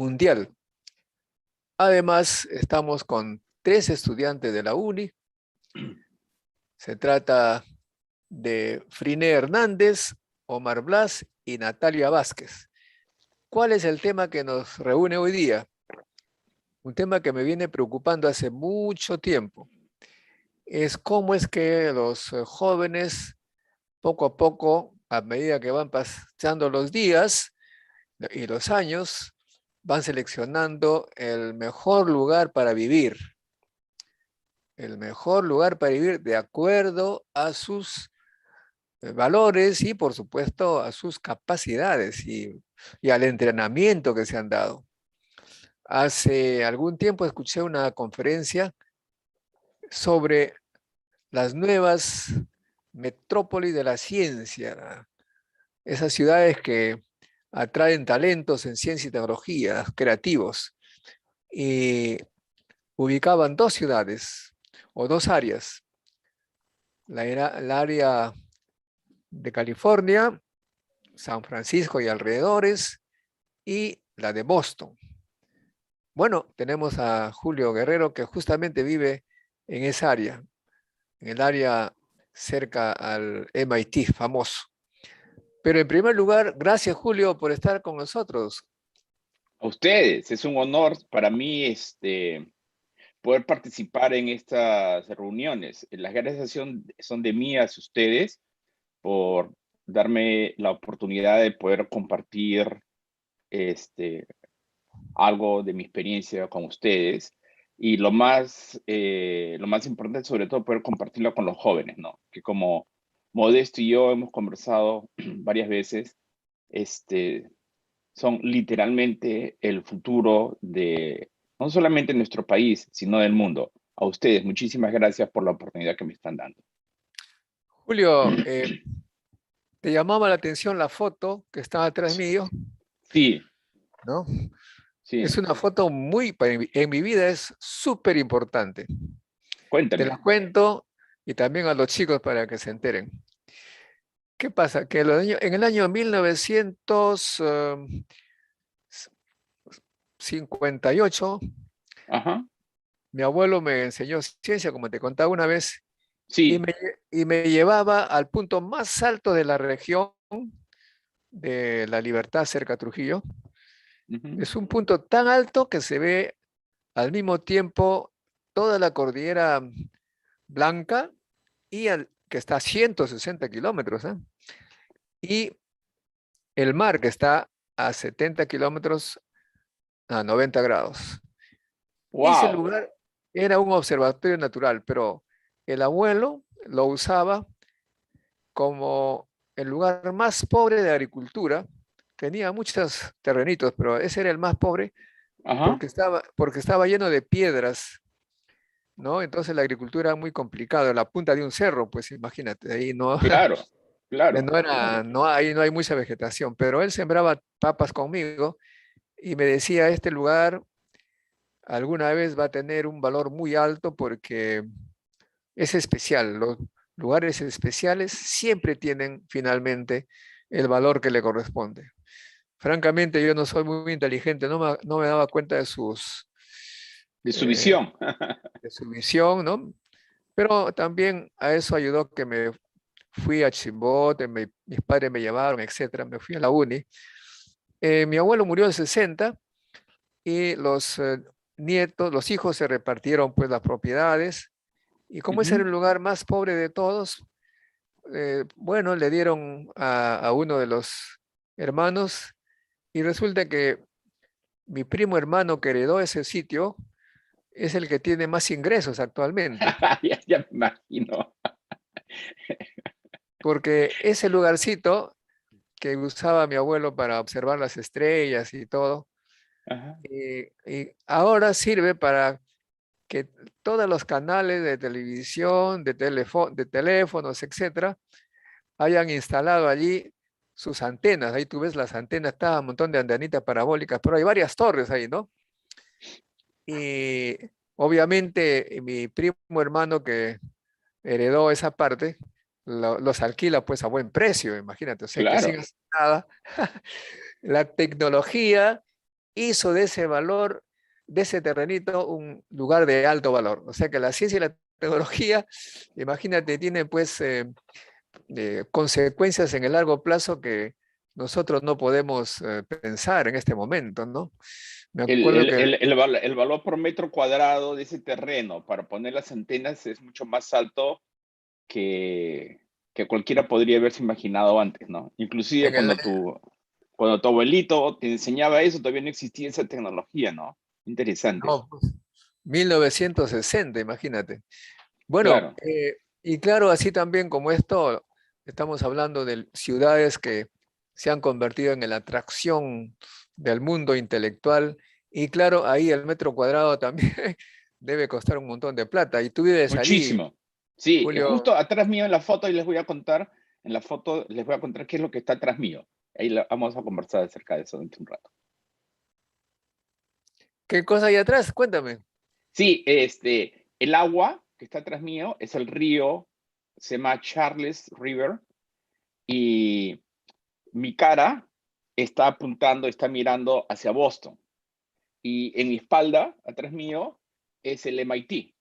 mundial. Además, estamos con 3 estudiantes de la UNI. Se trata de Friné Hernández, Omar Blas y Natalia Vázquez. ¿Cuál es el tema que nos reúne hoy día? Un tema que me viene preocupando hace mucho tiempo. Es cómo es que los jóvenes, poco a poco, a medida que van pasando los días y los años, van seleccionando el mejor lugar para vivir. El mejor lugar para vivir de acuerdo a sus valores y, por supuesto, a sus capacidades y al entrenamiento que se han dado. Hace algún tiempo escuché una conferencia sobre las nuevas metrópolis de la ciencia, esas ciudades que atraen talentos en ciencia y tecnología, creativos, y ubicaban 2 ciudades o 2 áreas, el área de California, San Francisco y alrededores, y la de Boston. Bueno, tenemos a Julio Guerrero, que justamente vive en esa área, en el área cerca al MIT famoso. Pero en primer lugar, gracias Julio por estar con nosotros. A ustedes, es un honor para mí poder participar en estas reuniones. Las gracias son de mí hacia ustedes por darme la oportunidad de poder compartir algo de mi experiencia con ustedes. Y lo más importante, sobre todo, poder compartirlo con los jóvenes, ¿no? Que como Modesto y yo hemos conversado varias veces, son literalmente el futuro de no solamente nuestro país, sino del mundo. A ustedes, muchísimas gracias por la oportunidad que me están dando. Julio, ¿te llamaba la atención la foto que está atrás mío? Sí, ¿No? sí, Es una foto en mi vida es súper importante. Te la cuéntame. cuento y también a los chicos para que se enteren. ¿Qué pasa? Que en el año 1958, Ajá, mi abuelo me enseñó ciencia, como te contaba una vez, y sí. me, y me llevaba al punto más alto de la región de La Libertad, cerca de Trujillo. Ujú. Es un punto tan alto que se ve al mismo tiempo toda la cordillera Blanca que está a 160 kilómetros, ¿eh? Y el mar que está a 70 kilómetros a 90 grados. Ese Wow. lugar era un observatorio natural, pero el abuelo lo usaba como el lugar más pobre de agricultura. Tenía muchos terrenitos, pero ese era el más pobre Ajá. porque estaba lleno de piedras, ¿no? Entonces la agricultura era muy complicada, la punta de un cerro, pues imagínate, ahí no, Claro, claro. ahí no hay mucha vegetación, pero él sembraba papas conmigo y me decía, este lugar alguna vez va a tener un valor muy alto porque es especial. Los lugares especiales siempre tienen finalmente el valor que le corresponde. Francamente, yo no soy muy inteligente, no me daba cuenta De su eh, visión. de su visión, ¿no? Pero también a eso ayudó que me fui a Chimbote, mis padres me llevaron, etcétera, me fui a la uni. Mi abuelo murió en 60 y los hijos se repartieron pues las propiedades y como ese era Ujú. el lugar más pobre de todos, bueno, le dieron a uno de los hermanos y resulta que mi primo hermano que heredó ese sitio es el que tiene más ingresos actualmente, Ya me imagino. porque ese lugarcito que usaba mi abuelo para observar las estrellas y todo, Ajá. y ahora sirve para que todos los canales de televisión, de teléfonos, etcétera, hayan instalado allí sus antenas. Ahí tú ves las antenas, está un montón de antenitas parabólicas, pero hay varias torres ahí, ¿no? Y obviamente mi primo hermano que heredó esa parte, los alquila pues a buen precio, imagínate, o sea que sin Claro. hacer nada, la tecnología hizo de ese valor, de ese terrenito, un lugar de alto valor. O sea que la ciencia y la tecnología, imagínate, tienen pues consecuencias en el largo plazo que nosotros no podemos pensar en este momento, ¿no? Me acuerdo que El valor por metro cuadrado de ese terreno para poner las antenas es mucho más alto que, que cualquiera podría haberse imaginado antes, ¿no? Inclusive en el, cuando tu abuelito te enseñaba eso, todavía no existía esa tecnología, ¿no? Interesante. no, pues, 1960, imagínate. Bueno, Claro, y claro, así también como esto, estamos hablando de ciudades que se han convertido en la atracción del mundo intelectual, y claro, ahí el metro cuadrado también debe costar un montón de plata. Y tú vives allí, muchísimo. Sí, Julio. justo atrás mío en la foto y les voy a contar, en la foto les voy a contar qué es lo que está atrás mío. Ahí vamos a conversar acerca de eso dentro de un rato. ¿Qué cosa hay atrás? Cuéntame. Sí, el agua que está atrás mío es el río, se llama Charles River, y mi cara está apuntando, está mirando hacia Boston. Y en mi espalda, atrás mío, es el MIT.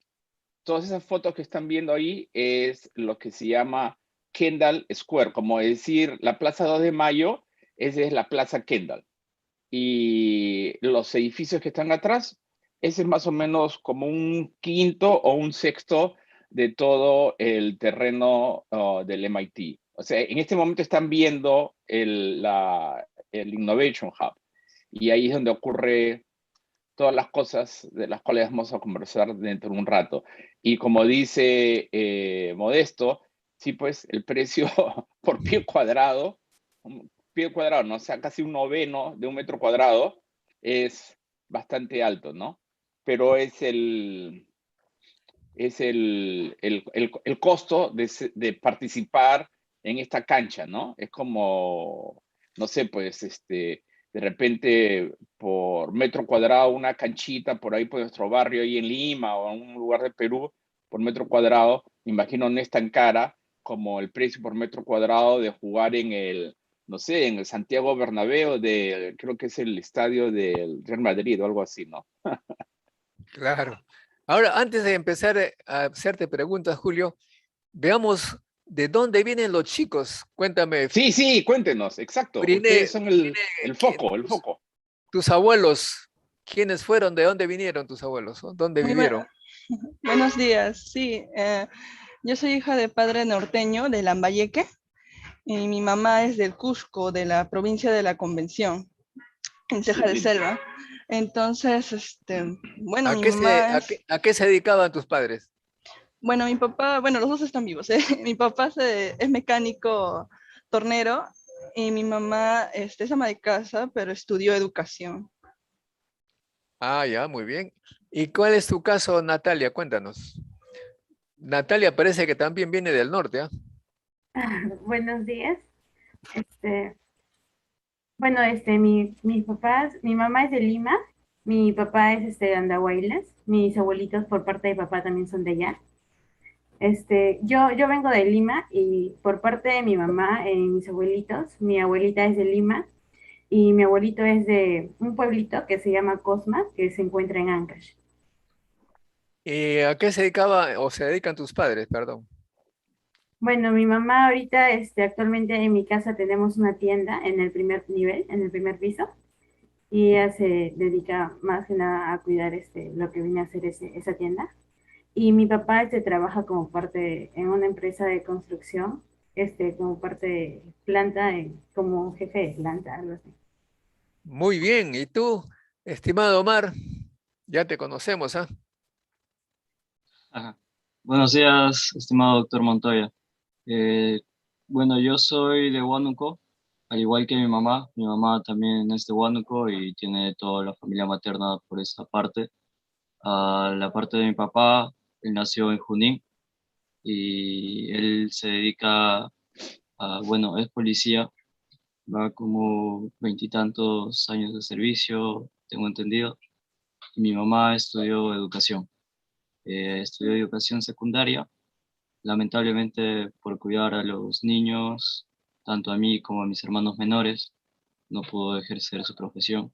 Todas esas fotos que están viendo ahí es lo que se llama Kendall Square, como decir la Plaza 2 de Mayo, esa es la Plaza Kendall. Y los edificios que están atrás, ese es más o menos como un quinto o un sexto de todo el terreno del MIT. O sea, en este momento están viendo el Innovation Hub y ahí es donde ocurre todas las cosas de las cuales vamos a conversar dentro de un rato. Y como dice Modesto, sí, pues el precio por pie cuadrado, ¿no? O sea, casi un noveno de un metro cuadrado es bastante alto, ¿no? Pero es el costo de participar en esta cancha, ¿no? Es como, no sé, pues, de repente por metro cuadrado una canchita por ahí por nuestro barrio ahí en Lima o en un lugar de Perú, por metro cuadrado, me imagino no es tan cara como el precio por metro cuadrado de jugar no sé, en el Santiago Bernabéu, creo que es el estadio del Real Madrid o algo así, ¿no? Claro. Ahora, antes de empezar a hacerte preguntas, Julio, veamos de dónde vienen los chicos. Cuéntame, Sí, sí, cuéntenos, exacto. Ustedes Frine, son el ¿quién- foco, el tus, foco. tus abuelos, ¿quiénes fueron? ¿De dónde vinieron tus abuelos? ¿Dónde Muy vivieron? buenos días. Sí, yo soy hija de padre norteño de Lambayeque y mi mamá es del Cusco, de la provincia de la Convención, en Ceja de Excelente. Selva. Entonces, bueno, ¿A mi qué se, mamá a es, qué, a qué se dedicaban tus padres? bueno, mi papá, bueno, los dos están vivos, ¿eh? Mi papá es mecánico tornero y mi mamá es ama de casa, pero estudió educación. Ah, ya, muy bien. ¿Y cuál es tu caso, Natalia? Cuéntanos. Natalia parece que también viene del norte, ¿ah? Buenos días. Este, bueno, mis papás, mi mamá es de Lima, mi papá es de Andahuaylas, mis abuelitos por parte de papá también son de allá. Yo vengo de Lima y por parte de mi mamá, mis abuelitos, mi abuelita es de Lima y mi abuelito es de un pueblito que se llama Cosma, que se encuentra en Ancash. ¿Y a qué se dedicaba o se dedican tus padres, perdón? Bueno, mi mamá ahorita, actualmente en mi casa tenemos una tienda en el primer nivel, en el primer piso. Y ella se dedica más que nada a cuidar lo que viene a ser esa tienda. Y mi papá trabaja como parte en una empresa de construcción, como parte de planta, como jefe de planta, algo así. Muy bien. ¿Y tú, estimado Omar? Ya te conocemos, ¿ah? Ajá. Buenos días, estimado doctor Montoya. Eh, bueno, yo soy de Huánuco, al igual que mi mamá. Mi mamá también es de Huánuco y tiene toda la familia materna por esa parte. La parte de mi papá, él nació en Junín y él se dedica bueno, es policía, va como veintitantos años de servicio, tengo entendido. Y mi mamá estudió educación secundaria. Lamentablemente, por cuidar a los niños, tanto a mí como a mis hermanos menores, no pudo ejercer su profesión.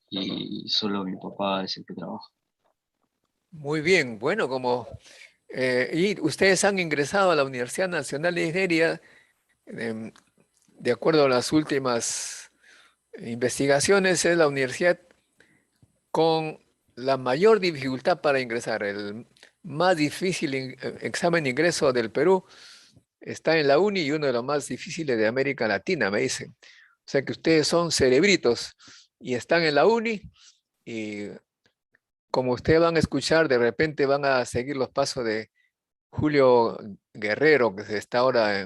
y solo mi papá es el que trabaja. Muy bien, bueno, y ustedes han ingresado a la Universidad Nacional de Nigeria, de acuerdo a las últimas investigaciones, es la universidad con la mayor dificultad para ingresar. El más difícil examen de ingreso del Perú está en la UNI y uno de los más difíciles de América Latina, me dicen. O sea que ustedes son cerebritos y están en la UNI y como ustedes van a escuchar, de repente van a seguir los pasos de Julio Guerrero, que está ahora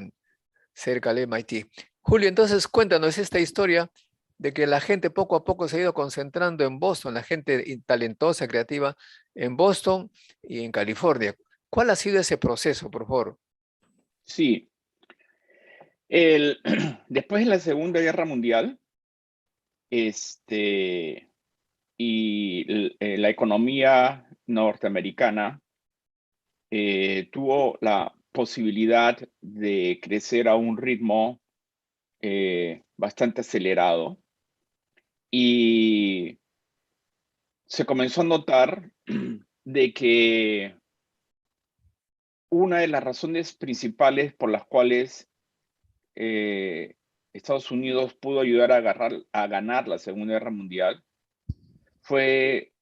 cerca del MIT. Julio, entonces cuéntanos esta historia de que la gente poco a poco se ha ido concentrando en Boston, la gente talentosa, creativa, en Boston y en California. ¿Cuál ha sido ese proceso, por favor? Sí, después de la Segunda Guerra Mundial, la economía norteamericana tuvo la posibilidad de crecer a un ritmo bastante acelerado y se comenzó a notar de que una de las razones principales por las cuales Estados Unidos pudo ayudar a ganar la Segunda Guerra Mundial fue,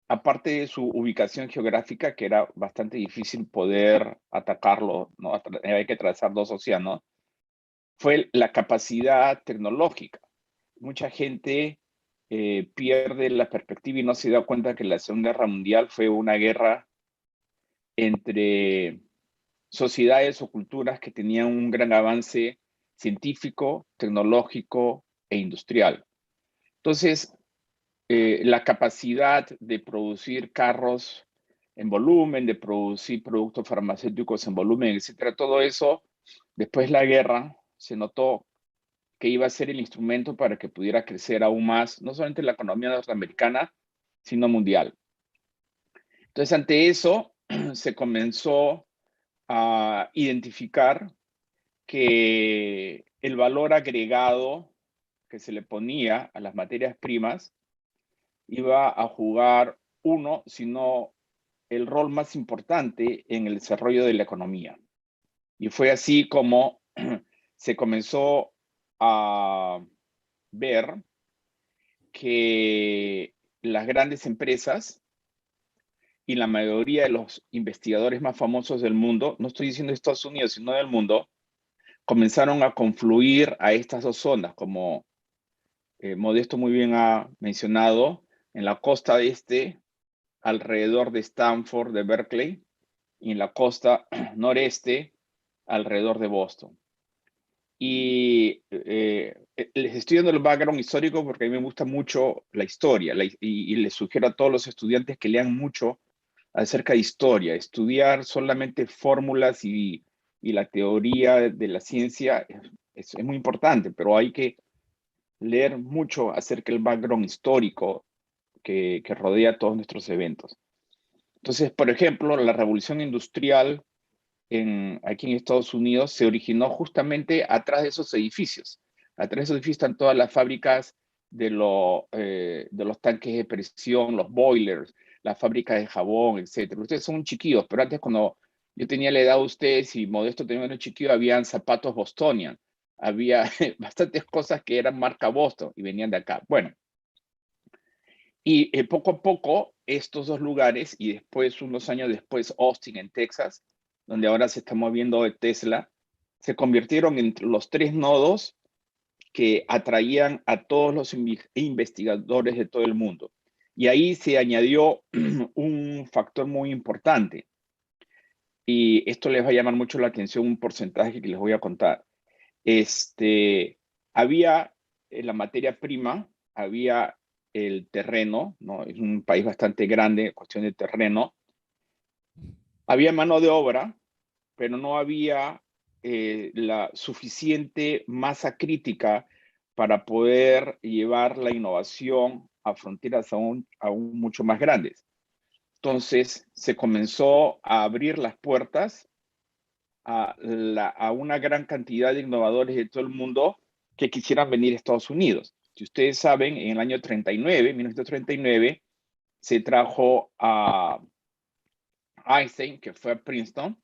aparte de su ubicación geográfica, que era bastante difícil poder atacarlo, ¿no? Hay que atravesar dos océanos, fue la capacidad tecnológica. Mucha gente pierde la perspectiva y no se da cuenta que la Segunda Guerra Mundial fue una guerra entre sociedades o culturas que tenían un gran avance científico, tecnológico e industrial. Entonces, la capacidad de producir carros en volumen, de producir productos farmacéuticos en volumen, etcétera, todo eso, después de la guerra, se notó que iba a ser el instrumento para que pudiera crecer aún más, no solamente la economía norteamericana, sino mundial. Entonces, ante eso, se comenzó a identificar que el valor agregado que se le ponía a las materias primas iba a jugar uno, sino el rol más importante en el desarrollo de la economía. Y fue así como se comenzó a ver que las grandes empresas y la mayoría de los investigadores más famosos del mundo, no estoy diciendo de Estados Unidos, sino del mundo, comenzaron a confluir a estas dos zonas, como Modesto muy bien ha mencionado, en la costa este, alrededor de Stanford, de Berkeley, y en la costa noreste, alrededor de Boston. Y les estoy dando el background histórico porque a mí me gusta mucho la historia y les sugiero a todos los estudiantes que lean mucho acerca de historia. Estudiar solamente fórmulas y la teoría de la ciencia es muy importante, pero hay que leer mucho acerca del background histórico que rodea todos nuestros eventos. Entonces, por ejemplo, la revolución industrial aquí en Estados Unidos se originó justamente atrás de esos edificios. Atrás de esos edificios están todas las fábricas de los tanques de presión, los boilers, las fábricas de jabón, etc. Ustedes son chiquillos, pero antes cuando yo tenía la edad de ustedes y Modesto tenía un chiquillo, habían zapatos Bostonian. Había bastantes cosas que eran marca Boston y venían de acá. Bueno, y poco a poco estos dos lugares y después, unos años después, Austin en Texas, donde ahora se está moviendo de Tesla, se convirtieron en los tres nodos que atraían a todos los investigadores de todo el mundo. Y ahí se añadió un factor muy importante. Y esto les va a llamar mucho la atención, un porcentaje que les voy a contar. Había la materia prima, había el terreno, ¿no? Es un país bastante grande en cuestión de terreno. Había mano de obra, pero no había la suficiente masa crítica para poder llevar la innovación a fronteras aún mucho más grandes. Entonces se comenzó a abrir las puertas a una gran cantidad de innovadores de todo el mundo que quisieran venir a Estados Unidos. Si ustedes saben, en el año 39, 1939, se trajo a Einstein, que fue a Princeton.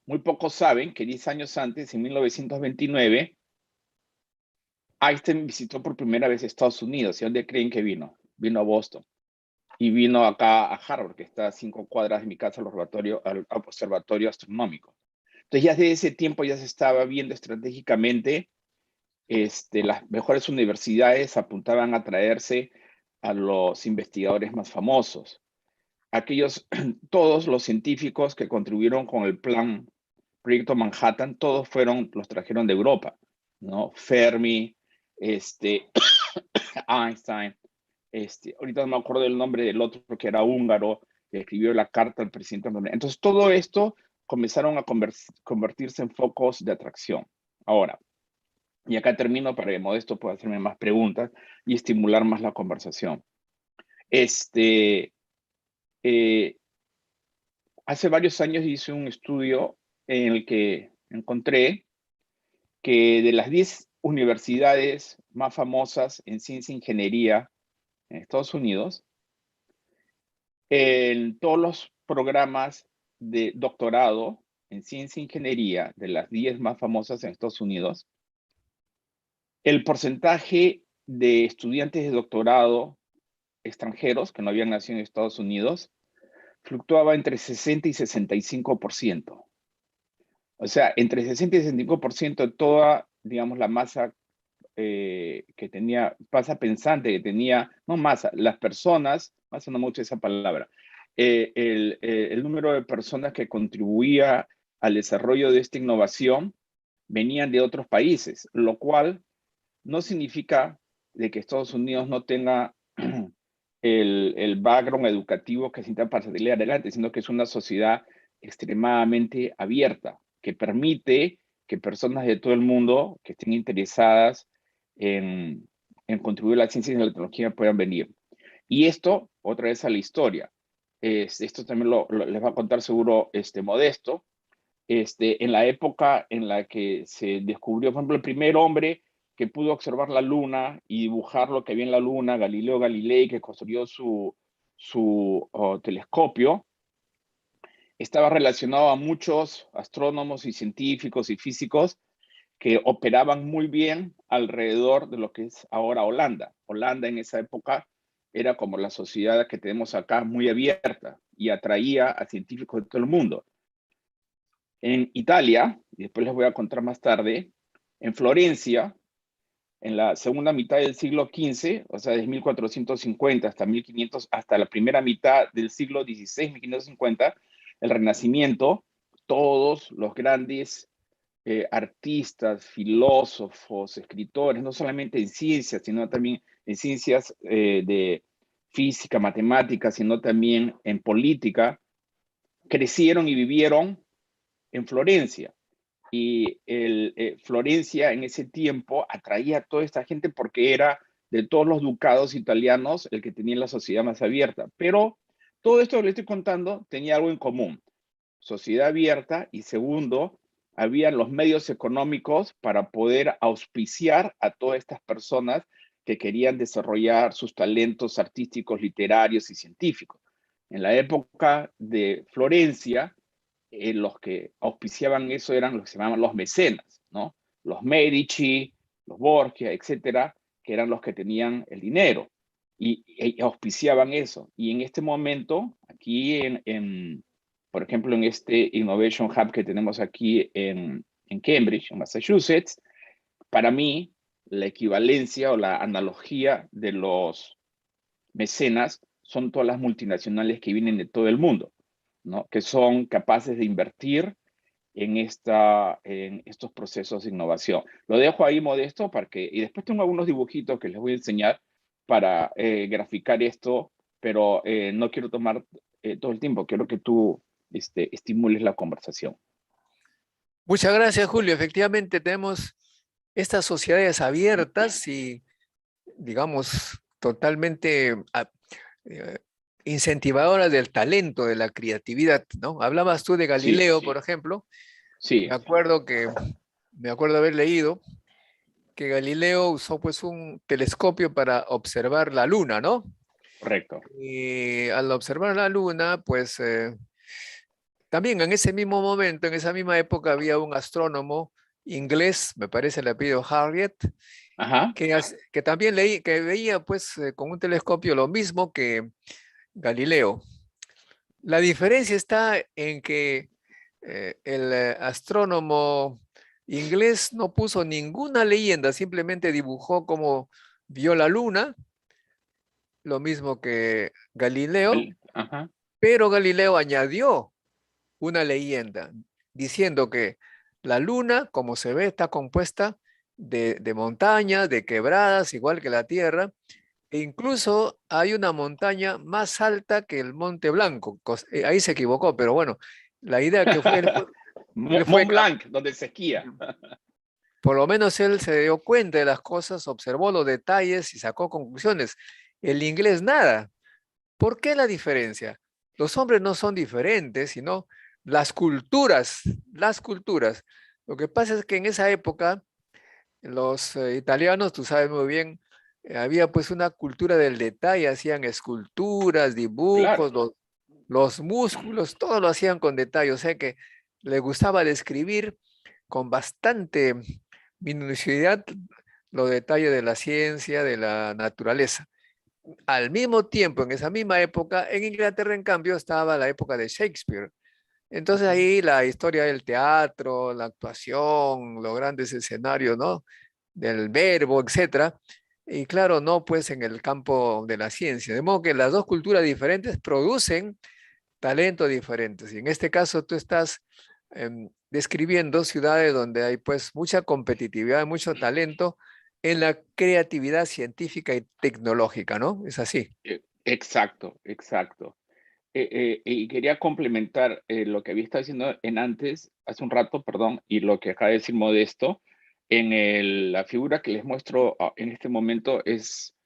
Muy pocos saben que 10 años antes, en 1929, Einstein visitó por primera vez Estados Unidos. ¿Y dónde creen que vino? Vino a Boston. Y vino acá a Harvard, que está a 5 cuadras de mi casa, al observatorio astronómico. Entonces ya desde ese tiempo ya se estaba viendo estratégicamente, las mejores universidades apuntaban a traerse a los investigadores más famosos. Todos los científicos que contribuyeron con el plan Proyecto Manhattan, todos los trajeron de Europa, ¿no? Fermi, Einstein, ahorita no me acuerdo del nombre del otro que era húngaro, que escribió la carta al presidente. Entonces todo esto comenzaron a convertirse en focos de atracción. Ahora, y acá termino para que Modesto pueda hacerme más preguntas y estimular más la conversación. Hace varios años hice un estudio en el que encontré que de las 10 universidades más famosas en ciencia e ingeniería en Estados Unidos, en todos los programas de doctorado en ciencia e ingeniería de las 10 más famosas en Estados Unidos, el porcentaje de estudiantes de doctorado extranjeros que no habían nacido en Estados Unidos fluctuaba entre 60 y 65%. O sea, entre 60 y 65% de toda, digamos, la masa que tenía, masa pensante que tenía, no masa, las personas, masa no me gusta esa palabra, el número de personas que contribuía al desarrollo de esta innovación venían de otros países, lo cual no significa de que Estados Unidos no tenga el background educativo que se necesita para salir adelante, sino que es una sociedad extremadamente abierta, que permite que personas de todo el mundo que estén interesadas en contribuir a la ciencia y la tecnología puedan venir. Y esto, otra vez a la historia, esto también les va a contar seguro Modesto, en la época en la que se descubrió, por ejemplo, el primer hombre que pudo observar la luna y dibujar lo que había en la luna, Galileo Galilei, que construyó su telescopio, estaba relacionado a muchos astrónomos y científicos y físicos que operaban muy bien alrededor de lo que es ahora Holanda. Holanda en esa época era como la sociedad que tenemos acá, muy abierta, y atraía a científicos de todo el mundo. En Italia, y después les voy a contar más tarde, en Florencia, en la segunda mitad del siglo XV, o sea, desde 1450 hasta 1500, hasta la primera mitad del siglo XVI, 1550, el Renacimiento, todos los grandes artistas, filósofos, escritores, no solamente en ciencias, sino también en ciencias de física, matemáticas, sino también en política, crecieron y vivieron en Florencia. Y Florencia en ese tiempo atraía a toda esta gente porque era de todos los ducados italianos el que tenía la sociedad más abierta. Pero todo esto que les estoy contando tenía algo en común. Sociedad abierta y segundo, había los medios económicos para poder auspiciar a todas estas personas que querían desarrollar sus talentos artísticos, literarios y científicos. En la época de Florencia, los que auspiciaban eso eran los que se llamaban los mecenas, ¿no? Los Medici, los Borgia, etcétera, que eran los que tenían el dinero y auspiciaban eso. Y en este momento, aquí por ejemplo, en este Innovation Hub que tenemos aquí en Cambridge, en Massachusetts, para mí, la equivalencia o la analogía de los mecenas son todas las multinacionales que vienen de todo el mundo, ¿no? Que son capaces de invertir en estos procesos de innovación. Lo dejo ahí, Modesto, y después tengo algunos dibujitos que les voy a enseñar para graficar esto, pero no quiero tomar todo el tiempo, quiero que tú estimules la conversación. Muchas gracias, Julio. Efectivamente, tenemos estas sociedades abiertas y, digamos, totalmente incentivadoras del talento, de la creatividad, ¿no? Hablabas tú de Galileo, por ejemplo. Sí. Me acuerdo haber leído que Galileo usó pues un telescopio para observar la luna, ¿no? Correcto. Y al observar la luna, pues también en ese mismo momento, en esa misma época, había un astrónomo inglés, me parece el apellido Harriet, Ajá. que también que veía pues con un telescopio lo mismo que Galileo. La diferencia está en que el astrónomo inglés no puso ninguna leyenda, simplemente dibujó cómo vio la luna, lo mismo que Galileo, Ajá. pero Galileo añadió una leyenda diciendo que la luna, como se ve, está compuesta de montañas, de quebradas, igual que la Tierra, e incluso hay una montaña más alta que el Monte Blanco. Ahí se equivocó, pero bueno, la idea que fue, él fue Mont Blanc, donde se esquía. por lo menos él se dio cuenta de las cosas, observó los detalles y sacó conclusiones. El inglés nada. ¿Por qué la diferencia? Los hombres no son diferentes, sino las culturas, las culturas. Lo que pasa es que en esa época los italianos, tú sabes muy bien, había pues una cultura del detalle, hacían esculturas, dibujos, Claro. los músculos, todo lo hacían con detalle, o sea que le gustaba describir con bastante minuciosidad los detalles de la ciencia, de la naturaleza. Al mismo tiempo, en esa misma época, en Inglaterra, en cambio, estaba la época de Shakespeare. Entonces ahí la historia del teatro, la actuación, los grandes escenarios, ¿no? Del verbo, etcétera. Y claro, no pues en el campo de la ciencia. De modo que las dos culturas diferentes producen talentos diferentes. Y en este caso tú estás describiendo ciudades donde hay pues mucha competitividad, mucho talento en la creatividad científica y tecnológica, ¿no? Es así. Exacto, exacto. Y quería complementar lo que había estado diciendo hace un rato, perdón, y lo que acaba de decir Modesto. La figura que les muestro en este momento es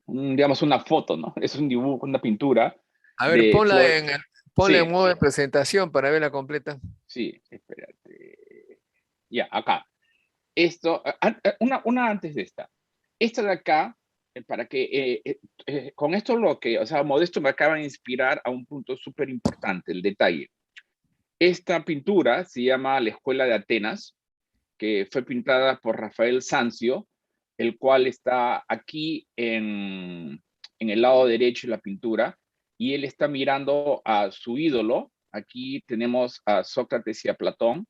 digamos, una foto, ¿no? Es un dibujo, una pintura A ver, de Flor. ponla Sí, en modo de presentación para verla completa. sí, espérate. Ya, acá. Esto, una antes de esta. Esta de acá, para que, con esto o sea, Modesto me acaba de inspirar a un punto súper importante, el detalle. Esta pintura se llama La Escuela de Atenas, que fue pintada por Rafael Sanzio, el cual está aquí en el lado derecho de la pintura, y él está mirando a su ídolo. Aquí tenemos a Sócrates y a Platón,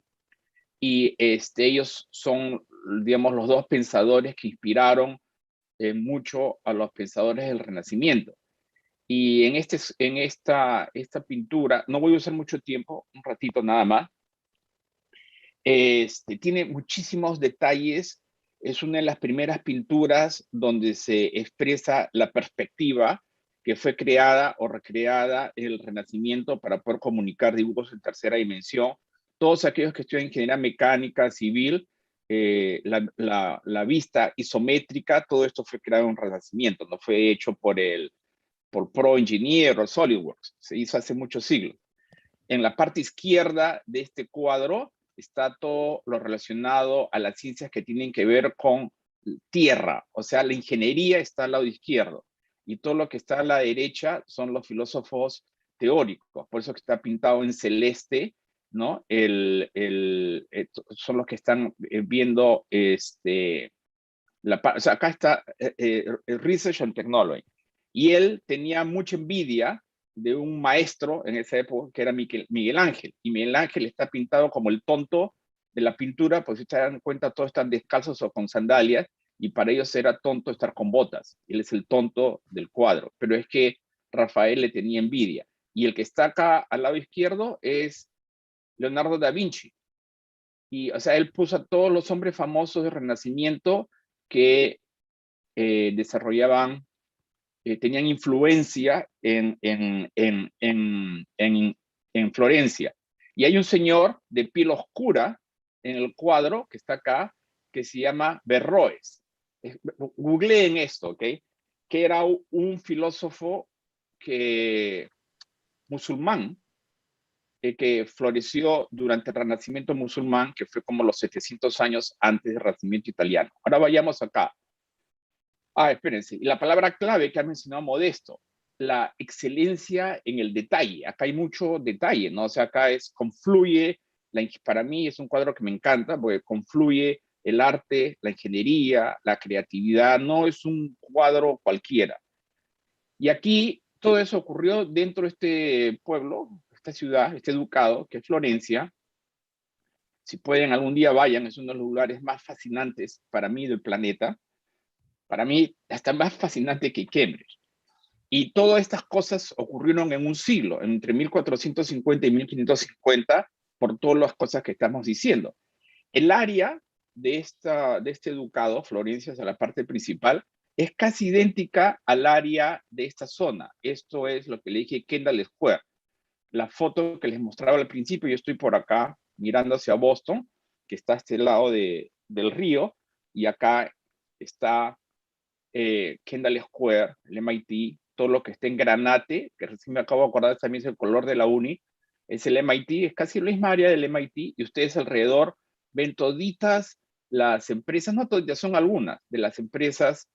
y ellos son, digamos, los dos pensadores que inspiraron mucho a los pensadores del Renacimiento. Y en esta pintura, no voy a usar mucho tiempo, un ratito nada más, tiene muchísimos detalles. Es una de las primeras pinturas donde se expresa la perspectiva que fue creada o recreada en el Renacimiento para poder comunicar dibujos en tercera dimensión. Todos aquellos que estudian ingeniería mecánica, civil, la vista isométrica, todo esto fue creado en el Renacimiento, no fue hecho por Pro Engineer o SolidWorks, se hizo hace muchos siglos. En la parte izquierda de este cuadro está todo lo relacionado a las ciencias que tienen que ver con tierra, o sea, la ingeniería está al lado izquierdo y todo lo que está a la derecha son los filósofos teóricos, por eso que está pintado en celeste, ¿no? Son los que están viendo o sea, acá está Research and Technology. Y él tenía mucha envidia de un maestro en esa época que era Miguel Ángel. Y Miguel Ángel está pintado como el tonto de la pintura, pues si se dan cuenta, todos están descalzos o con sandalias, y para ellos era tonto estar con botas. Él es el tonto del cuadro. Pero es que Rafael le tenía envidia. Y el que está acá al lado izquierdo es Leonardo da Vinci. Y, o sea, él puso a todos los hombres famosos del Renacimiento que desarrollaban, tenían influencia en Florencia. Y hay un señor de piel oscura en el cuadro que está acá, que se llama Berroes. Googleen esto, ¿ok? Que era un filósofo musulmán que floreció durante el Renacimiento musulmán, que fue como los 700 años antes del Renacimiento italiano. Ahora vayamos acá. Espérense. Y la palabra clave que ha mencionado Modesto, la excelencia en el detalle. Acá hay mucho detalle, ¿no? O sea, acá confluye, para mí es un cuadro que me encanta, porque confluye el arte, la ingeniería, la creatividad, no es un cuadro cualquiera. Y aquí todo eso ocurrió dentro de este pueblo, esta ciudad, este ducado, que es Florencia. Si pueden, algún día vayan, es uno de los lugares más fascinantes para mí del planeta. Para mí, hasta más fascinante que Cambridge. Y todas estas cosas ocurrieron en un siglo, entre 1450 y 1550, por todas las cosas que estamos diciendo. El área de este ducado, Florencia, es la parte principal, es casi idéntica al área de esta zona. Esto es lo que le dije Kendall Square. La foto que les mostraba al principio, yo estoy por acá mirando hacia Boston, que está a este lado del río, y acá está Kendall Square, el MIT, todo lo que está en granate, que recién me acabo de acordar, también es el color de la uni, es el MIT, es casi la misma área del MIT, y ustedes alrededor ven toditas las empresas, no toditas, son algunas de las empresas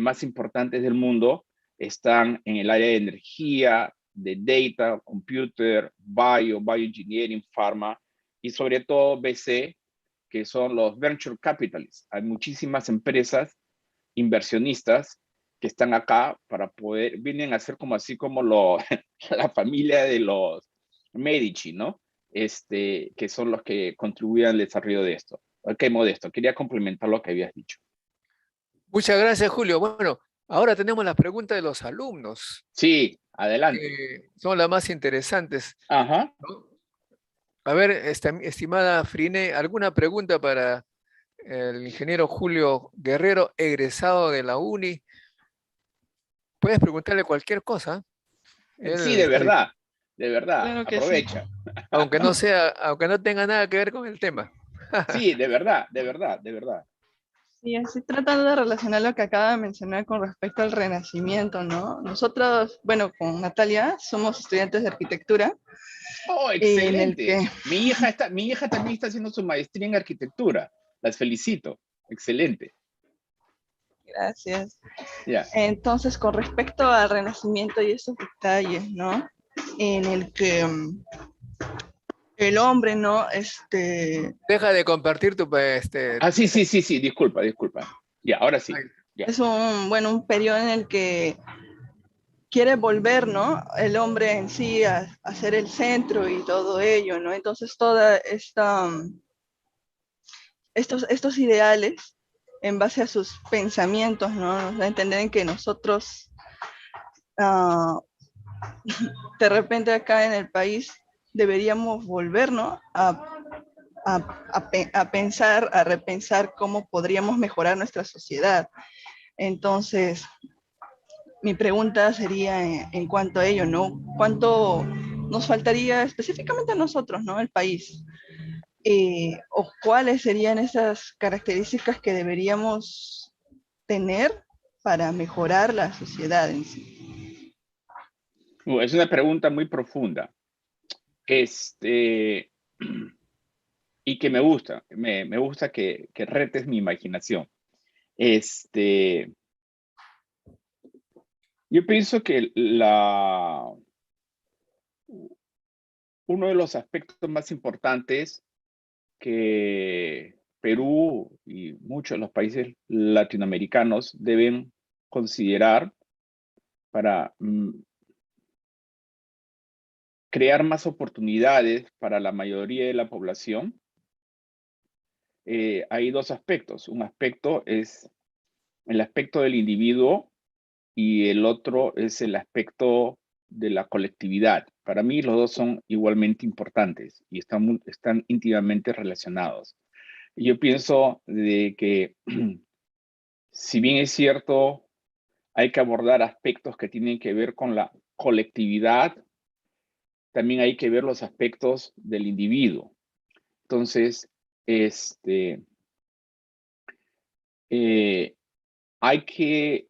más importantes del mundo, están en el área de energía, de data, computer, bioengineering, pharma, y sobre todo BC, que son los venture capitalists. Hay muchísimas empresas inversionistas que están acá para poder, vienen a ser como así como la familia de los Medici, ¿no? Que son los que contribuyen al desarrollo de esto. Ok, Modesto, quería complementar lo que habías dicho. Muchas gracias, Julio. Bueno, ahora tenemos las preguntas de los alumnos, Sí, adelante. que son las más interesantes, Ajá. ¿no? A ver, estimada Frine, ¿alguna pregunta para el ingeniero Julio Guerrero, egresado de la UNI? Puedes preguntarle cualquier cosa. Él Sí, de verdad, Claro que sí. aprovecha. aunque no tenga nada que ver con el tema. Sí, de verdad, de verdad, de verdad. Sí, así tratando de relacionar lo que acaba de mencionar con respecto al Renacimiento, ¿no? Nosotros, bueno, con Natalia somos estudiantes de arquitectura, Oh, en el excelente. que, Mi hija también está haciendo su maestría en arquitectura. Las felicito. Excelente. gracias. Ya. Entonces, con respecto al Renacimiento y esos detalles, ¿no? En el que el hombre, ¿no? Deja de compartir tu... Sí. Disculpa. Ya, ahora sí. Ay, Ya. es un periodo en el que quiere volver, ¿no? El hombre en sí a ser el centro y todo ello, ¿no? Entonces, toda estos ideales, en base a sus pensamientos, ¿no? Nos da a entender en que nosotros, uh, de repente acá en el país, deberíamos volver, ¿no? A pensar, a repensar cómo podríamos mejorar nuestra sociedad. Entonces, mi pregunta sería en cuanto a ello, ¿no? ¿Cuánto nos faltaría específicamente a nosotros, ¿no? El país. ¿O cuáles serían esas características que deberíamos tener para mejorar la sociedad en sí? Es una pregunta muy profunda. Y que me gusta. Me gusta que retes mi imaginación. Yo pienso que uno de los aspectos más importantes que Perú y muchos de los países latinoamericanos deben considerar para crear más oportunidades para la mayoría de la población, hay dos aspectos. Un aspecto es el aspecto del individuo y el otro es el aspecto de la colectividad. Para mí los dos son igualmente importantes y están íntimamente relacionados. Yo pienso de que si bien es cierto, hay que abordar aspectos que tienen que ver con la colectividad, también hay que ver los aspectos del individuo. Entonces, hay que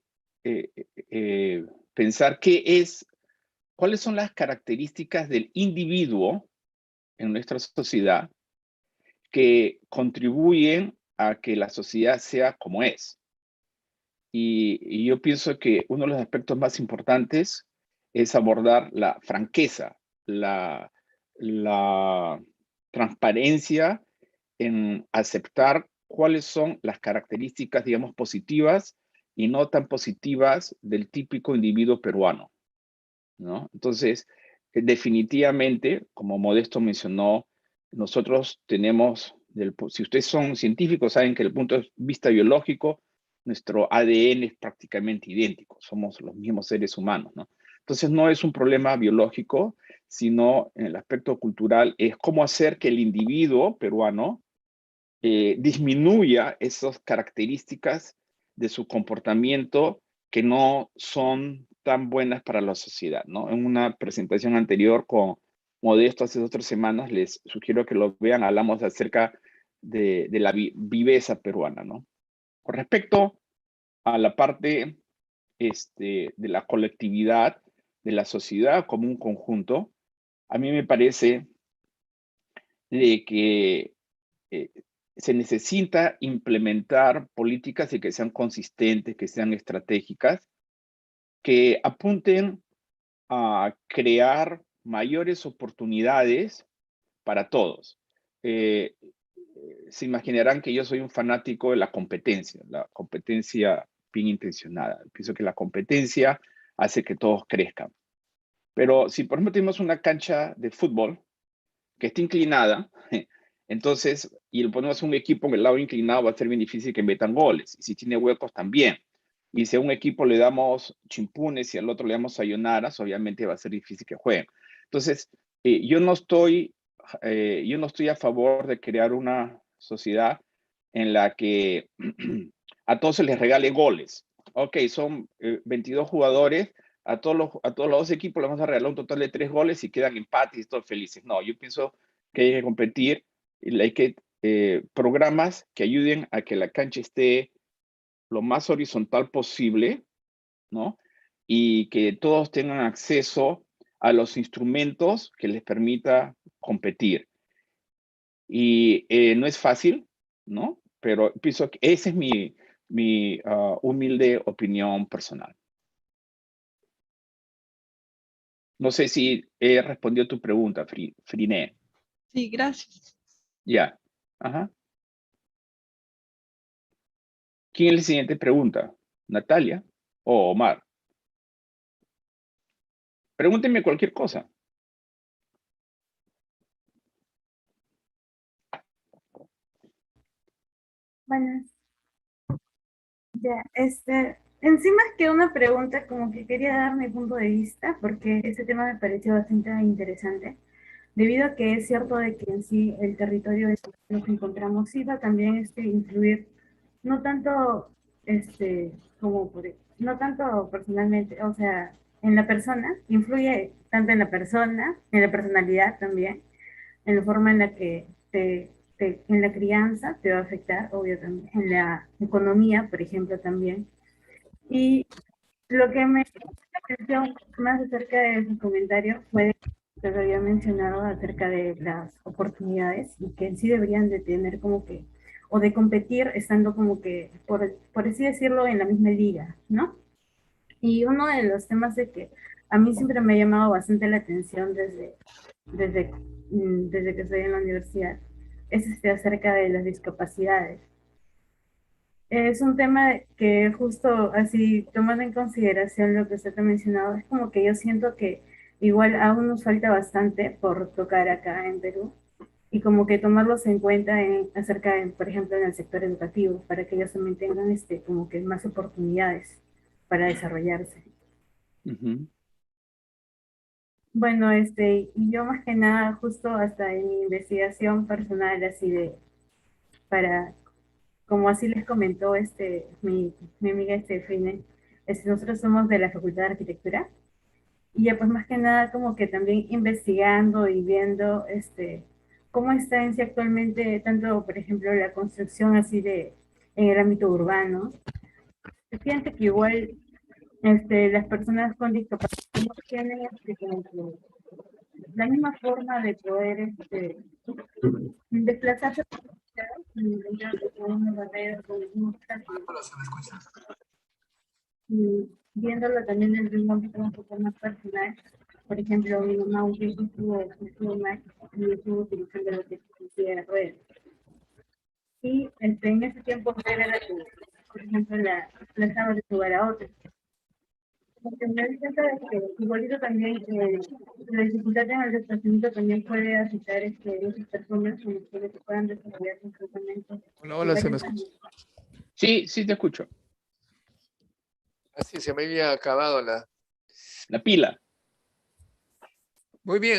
pensar qué es cuáles son las características del individuo en nuestra sociedad que contribuyen a que la sociedad sea como es. Y yo pienso que uno de los aspectos más importantes es abordar la franqueza, la transparencia en aceptar cuáles son las características, digamos, positivas y no tan positivas del típico individuo peruano, ¿no? Entonces, definitivamente, como Modesto mencionó, nosotros tenemos, si ustedes son científicos, saben que desde el punto de vista biológico, nuestro ADN es prácticamente idéntico, somos los mismos seres humanos, ¿no? Entonces, no es un problema biológico, sino en el aspecto cultural, es cómo hacer que el individuo peruano disminuya esas características de su comportamiento que no son tan buenas para la sociedad, ¿no? En una presentación anterior con Modesto hace 2 o 3 semanas, les sugiero que lo vean, hablamos acerca de la viveza peruana, ¿no? Con respecto a la parte de la colectividad, de la sociedad como un conjunto, a mí me parece de que se necesita implementar políticas y que sean consistentes, que sean estratégicas, que apunten a crear mayores oportunidades para todos. Se imaginarán que yo soy un fanático de la competencia bien intencionada. Pienso que la competencia hace que todos crezcan. Pero si, por ejemplo, tenemos una cancha de fútbol que está inclinada, entonces, y le ponemos un equipo en el lado inclinado, va a ser bien difícil que metan goles. Y si tiene huecos, también. Y si a un equipo le damos chimpunes y al otro le damos sayonaras, obviamente va a ser difícil que jueguen. Entonces, yo no estoy a favor de crear una sociedad en la que a todos se les regale goles. Ok, son 22 jugadores, a todos los 2 equipos les vamos a regalar un total de 3 goles y quedan empates y todos felices. No, yo pienso que hay que competir y hay que programas que ayuden a que la cancha esté lo más horizontal posible, ¿no? Y que todos tengan acceso a los instrumentos que les permita competir. Y no es fácil, ¿no? Pero pienso que esa es mi humilde opinión personal. No sé si he respondido a tu pregunta, Friné. Sí, gracias. Ya. Ajá. ¿Quién es la siguiente pregunta? ¿Natalia o Omar? Pregúntenme cualquier cosa. Bueno, ya, encima que una pregunta, como que quería dar mi punto de vista, porque este tema me pareció bastante interesante, debido a que es cierto de que en sí el territorio en el que nos encontramos sí va también influir, no tanto, no tanto personalmente, o sea, en la persona, influye tanto en la persona, en la personalidad también, en la forma en la que en la crianza te va a afectar, obvio también, en la economía, por ejemplo, también. Y lo que me atención más acerca de su comentario fue que lo había mencionado acerca de las oportunidades y que en sí deberían de tener como que, o de competir estando como que, por así decirlo, en la misma liga, ¿no? Y uno de los temas de que a mí siempre me ha llamado bastante la atención desde, desde que estoy en la universidad es acerca de las discapacidades. Es un tema que justo así, tomando en consideración lo que usted ha mencionado, es como que yo siento que igual aún nos falta bastante por tocar acá en Perú y como que tomarlos en cuenta acerca de, por ejemplo, en el sector educativo, para que ellos también tengan como que más oportunidades para desarrollarse. Uh-huh. Bueno, y yo más que nada, justo hasta en mi investigación personal, así para como así les comentó mi amiga Frine, nosotros somos de la Facultad de Arquitectura y ya pues más que nada como que también investigando y viendo cómo está en sí actualmente tanto por ejemplo la construcción así en el ámbito urbano. Fíjate que igual las personas con discapacidad no tienen como que la misma forma de poder desplazarse con una barrera, con un y viéndolo también desde un ámbito un poco más personal. Por ejemplo, mi mamá un tiempo estuvo mal y estuvo utilizando lo que se considera ruedas. Y en ese tiempo era la que, por ejemplo, la desplazaba de un lugar a otro. Porque me di cuenta de que igualito también la dificultad en el desplazamiento también puede afectar esas personas con las que se puedan desarrollar completamente. Hola, hola, se me escucha. Sí, sí te escucho. Así se me había acabado la... La pila. Muy bien,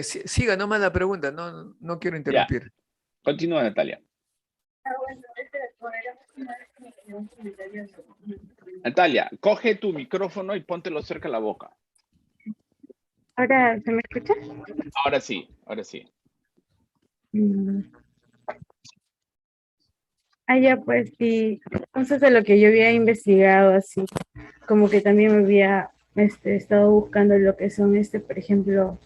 siga nomás la pregunta, no quiero Ya, interrumpir. continúa, Natalia. Natalia, coge tu micrófono y póntelo cerca a la boca. ¿Ahora se me escucha? Ahora sí, ahora sí. Ya pues sí, entonces de lo que yo había investigado así, como que también me había estado buscando lo que son por ejemplo,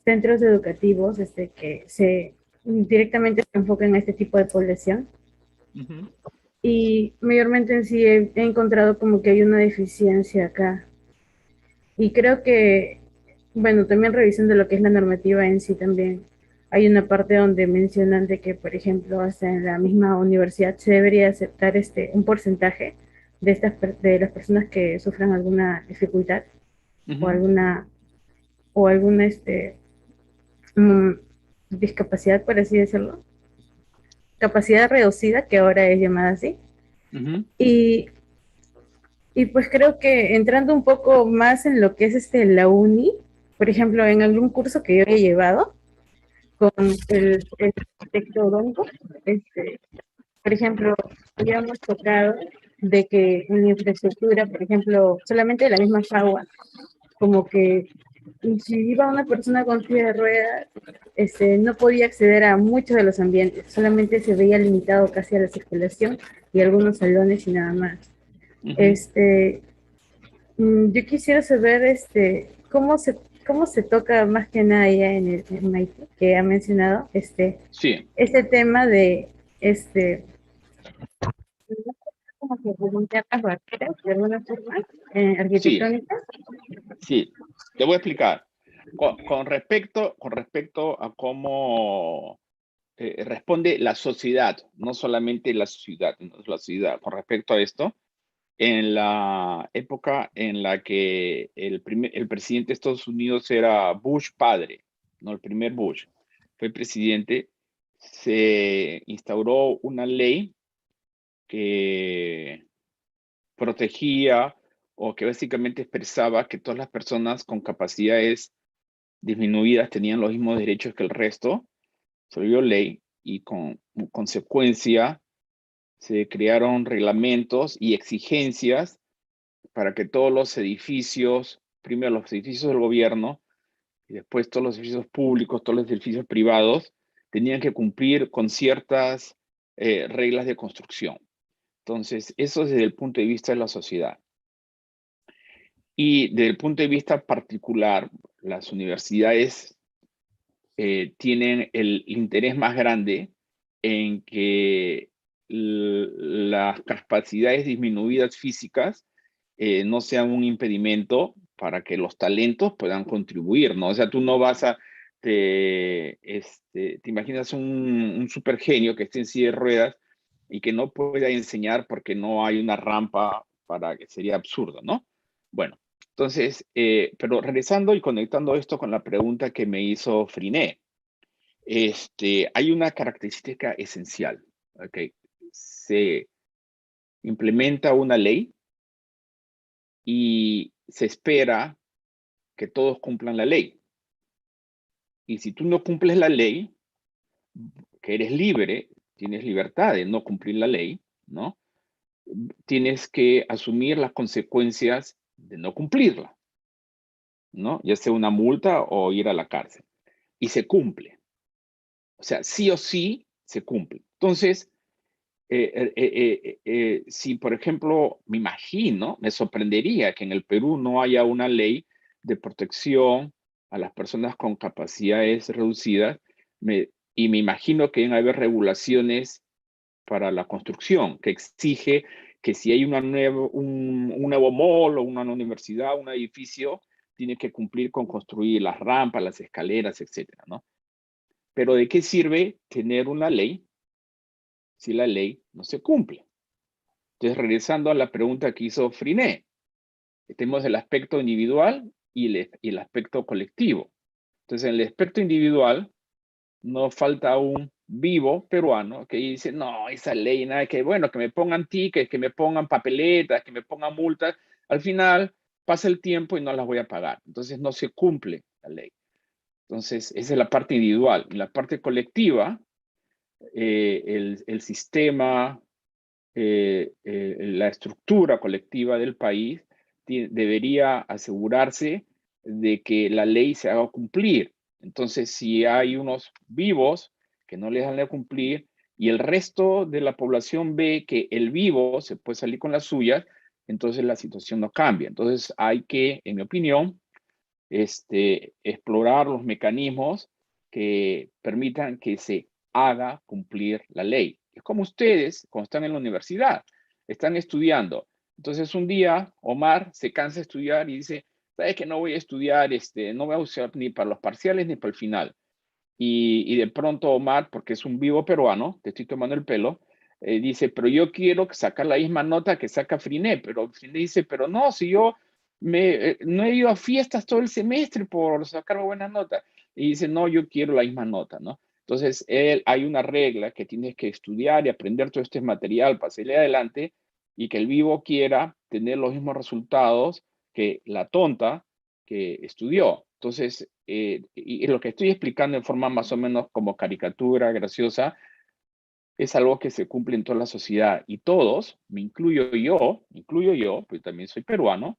centros educativos que se directamente se enfocan en este tipo de población. Y mayormente en sí he encontrado como que hay una deficiencia acá. Y creo que, bueno, también revisando lo que es la normativa en sí también, hay una parte donde mencionan de que, por ejemplo, hasta en la misma universidad se debería aceptar un porcentaje de de las personas que sufran alguna dificultad o alguna mm, discapacidad, por así decirlo, capacidad reducida, que ahora es llamada así. Y, y pues creo que entrando un poco más en lo que es la uni, por ejemplo, en algún curso que yo he llevado con el arquitecto Donko, por ejemplo, habíamos tocado de que en infraestructura, por ejemplo, solamente la misma agua, como que si iba una persona con silla de ruedas, no podía acceder a muchos de los ambientes, solamente se veía limitado casi a la circulación y algunos salones y nada más. Yo quisiera saber cómo se toca más que nada ya en el MIT, que ha mencionado, Sí. este tema de como que voluntar las barreras de alguna forma arquitectónica. Sí, te voy a explicar. Con respecto a cómo responde la sociedad, no solamente la ciudad, la ciudad, con respecto a esto, en la época en la que el presidente de Estados Unidos era Bush padre, no el primer Bush, fue presidente, se instauró una ley que protegía o que básicamente expresaba que todas las personas con capacidades disminuidas tenían los mismos derechos que el resto. Se volvió ley y con consecuencia se crearon reglamentos y exigencias para que todos los edificios, primero los edificios del gobierno y después todos los edificios públicos, todos los edificios privados, tenían que cumplir con ciertas reglas de construcción. Entonces, eso desde el punto de vista de la sociedad. Y desde el punto de vista particular, las universidades tienen el interés más grande en que las capacidades disminuidas físicas no sean un impedimento para que los talentos puedan contribuir, ¿no? O sea, tú no vas a, te imaginas un super genio que esté en silla de ruedas y que no pueda enseñar porque no hay una rampa para que sería absurdo, ¿no? Bueno, entonces, pero regresando y conectando esto con la pregunta que me hizo Friné, hay una característica esencial, ¿ok? Se implementa una ley y se espera que todos cumplan la ley. Y si tú no cumples la ley, que eres libre, tienes libertad de no cumplir la ley, ¿no? Tienes que asumir las consecuencias de no cumplirla, ¿no? Ya sea una multa o ir a la cárcel. Y se cumple. O sea, sí o sí se cumple. Entonces, si, por ejemplo, me imagino, me sorprendería que en el Perú no haya una ley de protección a las personas con capacidades reducidas, y me imagino que deben haber regulaciones para la construcción, que exige que si hay un nuevo mall o una universidad, un edificio, tiene que cumplir con construir las rampas, las escaleras, etcétera, ¿no? Pero ¿de qué sirve tener una ley si la ley no se cumple? Entonces, regresando a la pregunta que hizo Friné, tenemos el aspecto individual y el aspecto colectivo. Entonces, en el aspecto individual, no falta un vivo peruano que dice, no, esa ley, nada, que bueno, que me pongan tickets, que me pongan papeletas, que me pongan multas. Al final, pasa el tiempo y no las voy a pagar. Entonces, no se cumple la ley. Entonces, esa es la parte individual. En la parte colectiva, el sistema, la estructura colectiva del país debería asegurarse de que la ley se haga cumplir. Entonces, si hay unos vivos que no les dan a cumplir y el resto de la población ve que el vivo se puede salir con las suyas, entonces la situación no cambia. Entonces, hay que, en mi opinión, explorar los mecanismos que permitan que se haga cumplir la ley. Es como ustedes, cuando están en la universidad, están estudiando. Entonces un día Omar se cansa de estudiar y dice, ¿sabes que no voy a estudiar, no voy a usar ni para los parciales ni para el final? Y de pronto Omar, porque es un vivo peruano, te estoy tomando el pelo, dice, pero yo quiero sacar la misma nota que saca Friné, pero Friné dice, pero no, si yo no he ido a fiestas todo el semestre por sacar buenas notas. Y dice, no, yo quiero la misma nota, ¿no? Entonces, hay una regla que tienes que estudiar y aprender todo este material para salir adelante y que el vivo quiera tener los mismos resultados que la tonta que estudió. Entonces, y lo que estoy explicando en forma más o menos como caricatura graciosa, es algo que se cumple en toda la sociedad y todos, me incluyo yo, pues también soy peruano,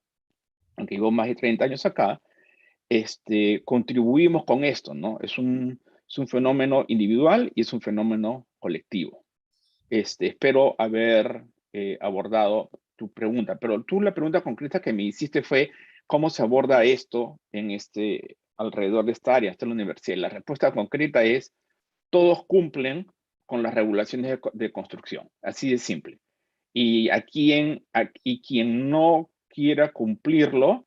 aunque llevo más de 30 años acá, contribuimos con esto, ¿no? Es un fenómeno individual y es un fenómeno colectivo. Espero haber abordado tu pregunta, pero tú la pregunta concreta que me hiciste fue cómo se aborda esto en alrededor de esta área, hasta la universidad. La respuesta concreta es todos cumplen con las regulaciones de construcción, así de simple. Y quien no quiera cumplirlo,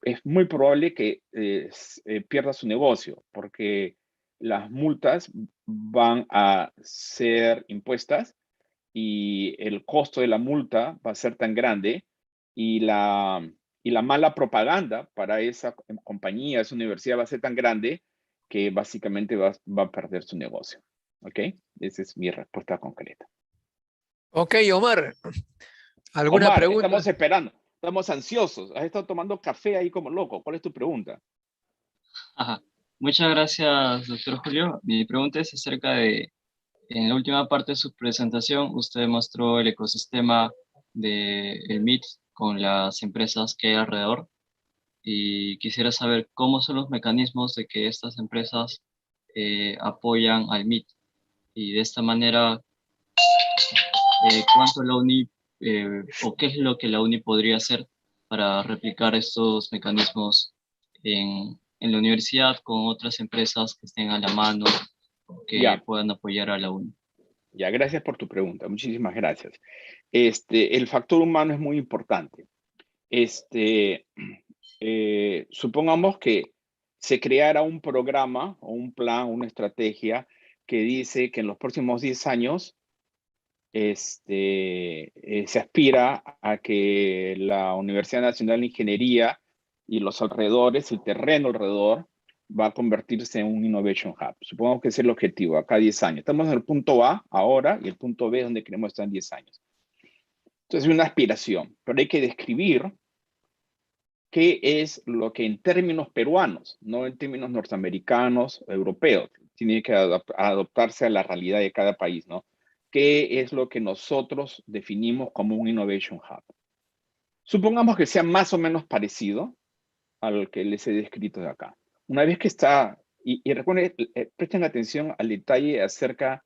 es muy probable que pierda su negocio, porque las multas van a ser impuestas y el costo de la multa va a ser tan grande y la mala propaganda para esa compañía, esa universidad va a ser tan grande que básicamente va a perder su negocio. ¿Ok? Esa es mi respuesta concreta. Ok, Omar. ¿Alguna Omar, pregunta? estamos esperando, estamos ansiosos. Has estado tomando café ahí como loco. ¿Cuál es tu pregunta? Ajá. Muchas gracias, doctor Julio. Mi pregunta es acerca de, en la última parte de su presentación, usted mostró el ecosistema del MIT con las empresas que hay alrededor y quisiera saber cómo son los mecanismos de que estas empresas apoyan al MIT y de esta manera, cuánto la UNI o qué es lo que la UNI podría hacer para replicar estos mecanismos en la universidad con otras empresas que estén a la mano que puedan apoyar a la UNI. Ya, gracias por tu pregunta. Muchísimas gracias. El factor humano es muy importante. Supongamos que se creara un programa o un plan, una estrategia que dice que en los próximos 10 años se aspira a que la Universidad Nacional de Ingeniería y los alrededores, el terreno alrededor, va a convertirse en un Innovation Hub. Supongamos que ese es el objetivo, acá 10 años. Estamos en el punto A ahora y el punto B es donde queremos estar en 10 años. Entonces es una aspiración, pero hay que describir qué es lo que en términos peruanos, no en términos norteamericanos, europeos, tiene que adaptarse a la realidad de cada país, ¿no? ¿Qué es lo que nosotros definimos como un Innovation Hub? Supongamos que sea más o menos parecido al que les he descrito de acá. Una vez que está, y recuerden, presten atención al detalle acerca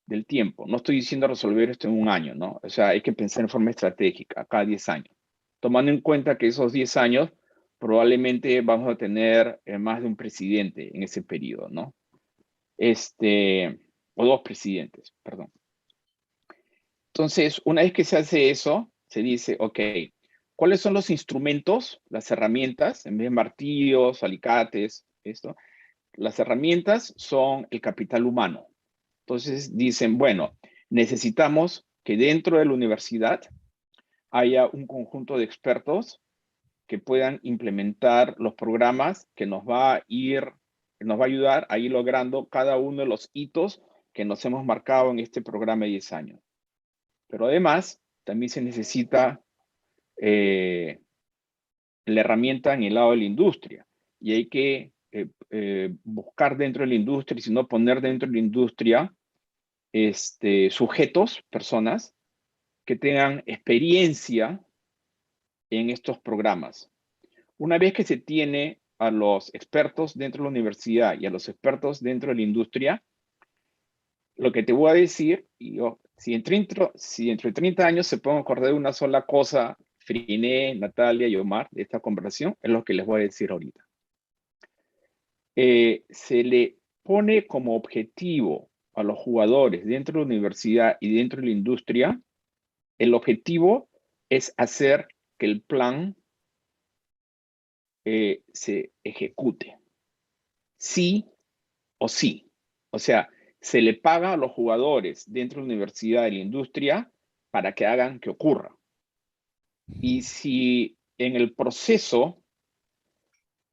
del tiempo. No estoy diciendo resolver esto en un año, ¿no? O sea, hay que pensar en forma estratégica, cada 10 años. Tomando en cuenta que esos 10 años probablemente vamos a tener más de un presidente en ese periodo, ¿no? O dos presidentes, perdón. Entonces, una vez que se hace eso, se dice, ok, ¿cuáles son los instrumentos, las herramientas, en vez de martillos, alicates, esto? Las herramientas son el capital humano. Entonces dicen, bueno, necesitamos que dentro de la universidad haya un conjunto de expertos que puedan implementar los programas que nos va a ayudar a ir logrando cada uno de los hitos que nos hemos marcado en este programa de 10 años. Pero además, también se necesita la herramienta en el lado de la industria. Y hay que buscar dentro de la industria, y si no poner dentro de la industria sujetos, personas, que tengan experiencia en estos programas. Una vez que se tiene a los expertos dentro de la universidad y a los expertos dentro de la industria, lo que te voy a decir, si entre 30 años se pueden acordar de una sola cosa, Friné, Natalia y Omar, de esta conversación, es lo que les voy a decir ahorita. Se le pone como objetivo a los jugadores dentro de la universidad y dentro de la industria, el objetivo es hacer que el plan se ejecute. Sí o sí. O sea, se le paga a los jugadores dentro de la universidad y la industria para que hagan que ocurra. Y si en el proceso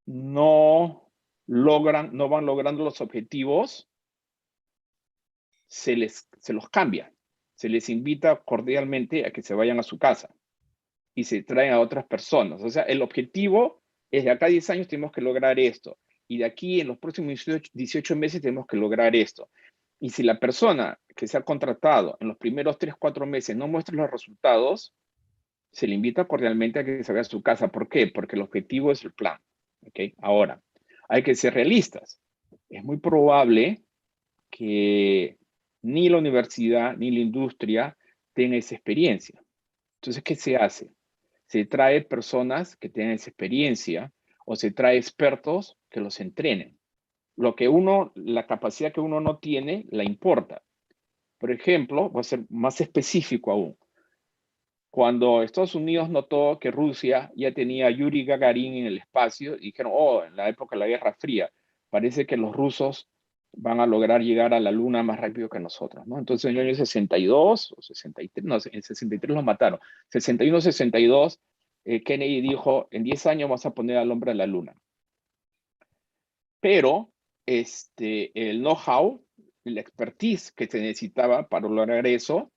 no van logrando los objetivos, se los cambia. Se les invita cordialmente a que se vayan a su casa y se traen a otras personas. O sea, el objetivo es de acá a 10 años tenemos que lograr esto. Y de aquí en los próximos 18 meses tenemos que lograr esto. Y si la persona que se ha contratado en los primeros 3, 4 meses no muestra los resultados, se le invita cordialmente a que se vaya a su casa. ¿Por qué? Porque el objetivo es el plan. ¿Okay? Ahora, hay que ser realistas. Es muy probable que ni la universidad ni la industria tengan esa experiencia. Entonces, ¿qué se hace? Se trae personas que tengan esa experiencia o se trae expertos que los entrenen. La capacidad que uno no tiene, la importa. Por ejemplo, voy a ser más específico aún. Cuando Estados Unidos notó que Rusia ya tenía a Yuri Gagarin en el espacio, dijeron, en la época de la Guerra Fría, parece que los rusos van a lograr llegar a la Luna más rápido que nosotros, ¿no? Entonces en el año 62 o 63, no, en 63 los mataron. 61, 62, Kennedy dijo, en 10 años vas a poner al hombre a la Luna. Pero el know-how, la expertise que se necesitaba para lograr eso,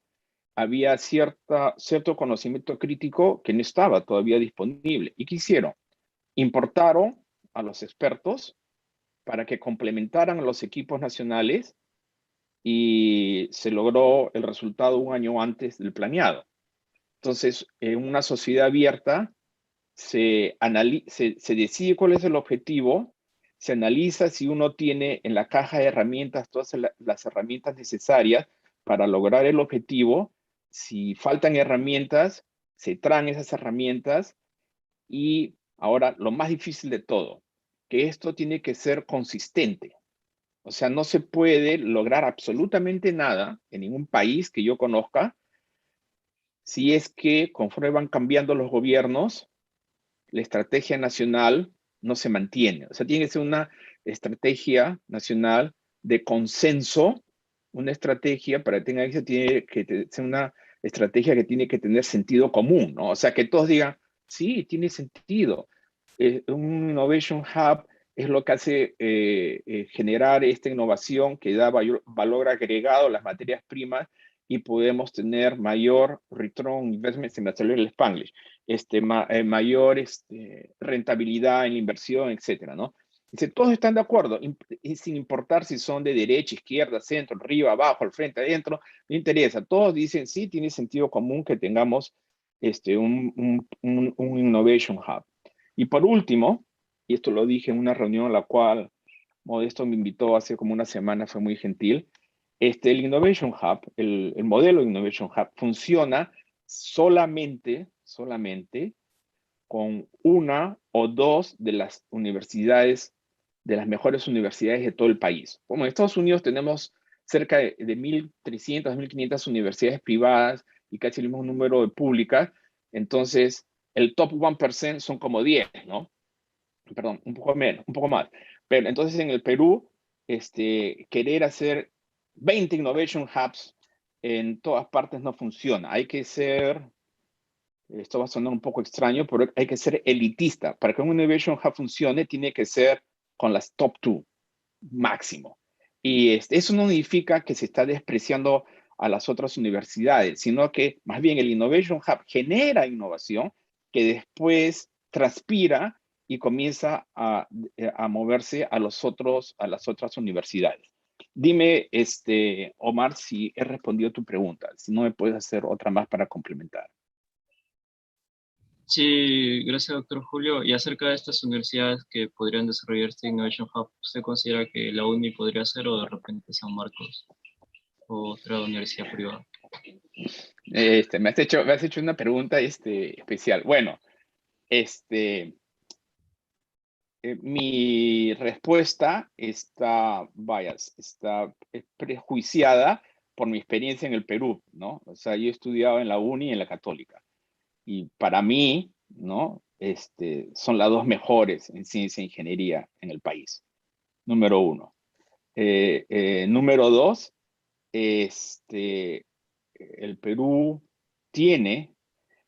había cierto conocimiento crítico que no estaba todavía disponible. ¿Y qué hicieron? Importaron a los expertos para que complementaran a los equipos nacionales y se logró el resultado un año antes del planeado. Entonces, en una sociedad abierta se decide cuál es el objetivo, se analiza si uno tiene en la caja de herramientas todas las herramientas necesarias para lograr el objetivo. Si faltan herramientas, se traen esas herramientas y ahora lo más difícil de todo, que esto tiene que ser consistente. O sea, no se puede lograr absolutamente nada en ningún país que yo conozca si es que conforme van cambiando los gobiernos, la estrategia nacional no se mantiene. O sea, tiene que ser una estrategia nacional de consenso, una estrategia para que tenga éxito, tiene que ser una estrategia que tiene que tener sentido común, ¿no? O sea, que todos digan, sí, tiene sentido. Un Innovation Hub es lo que hace generar esta innovación que da valor agregado a las materias primas y podemos tener mayor return on investment, se me salió el Spanglish, mayor rentabilidad en la inversión, etcétera, ¿no? Dice, todos están de acuerdo, y sin importar si son de derecha, izquierda, centro, arriba, abajo, al frente, adentro, no interesa. Todos dicen, sí, tiene sentido común que tengamos un Innovation Hub. Y por último, y esto lo dije en una reunión a la cual Modesto me invitó hace como una semana, fue muy gentil, el Innovation Hub, el modelo Innovation Hub funciona solamente con una o dos de las universidades, de las mejores universidades de todo el país. Como en Estados Unidos tenemos cerca de 1.300, 1.500 universidades privadas y casi el mismo número de públicas, entonces el top 1% son como 10, ¿no? Perdón, un poco menos, un poco más. Pero entonces en el Perú, querer hacer 20 Innovation Hubs en todas partes no funciona. Hay que ser, esto va a sonar un poco extraño, pero hay que ser elitista. Para que un Innovation Hub funcione, tiene que ser con las top 2, máximo. Y eso no significa que se está despreciando a las otras universidades, sino que más bien el Innovation Hub genera innovación que después transpira y comienza a moverse a las otras universidades. Dime, Omar, si he respondido a tu pregunta, si no me puedes hacer otra más para complementar. Sí, gracias, doctor Julio. Y acerca de estas universidades que podrían desarrollar este Innovation Hub, ¿usted considera que la UNI podría ser o de repente San Marcos o otra universidad privada? Me has hecho una pregunta especial. Bueno, mi respuesta está prejuiciada por mi experiencia en el Perú, ¿no? O sea, yo he estudiado en la UNI y en la Católica. Y para mí, ¿no? Son las dos mejores en ciencia e ingeniería en el país. Número uno. Número dos, el Perú tiene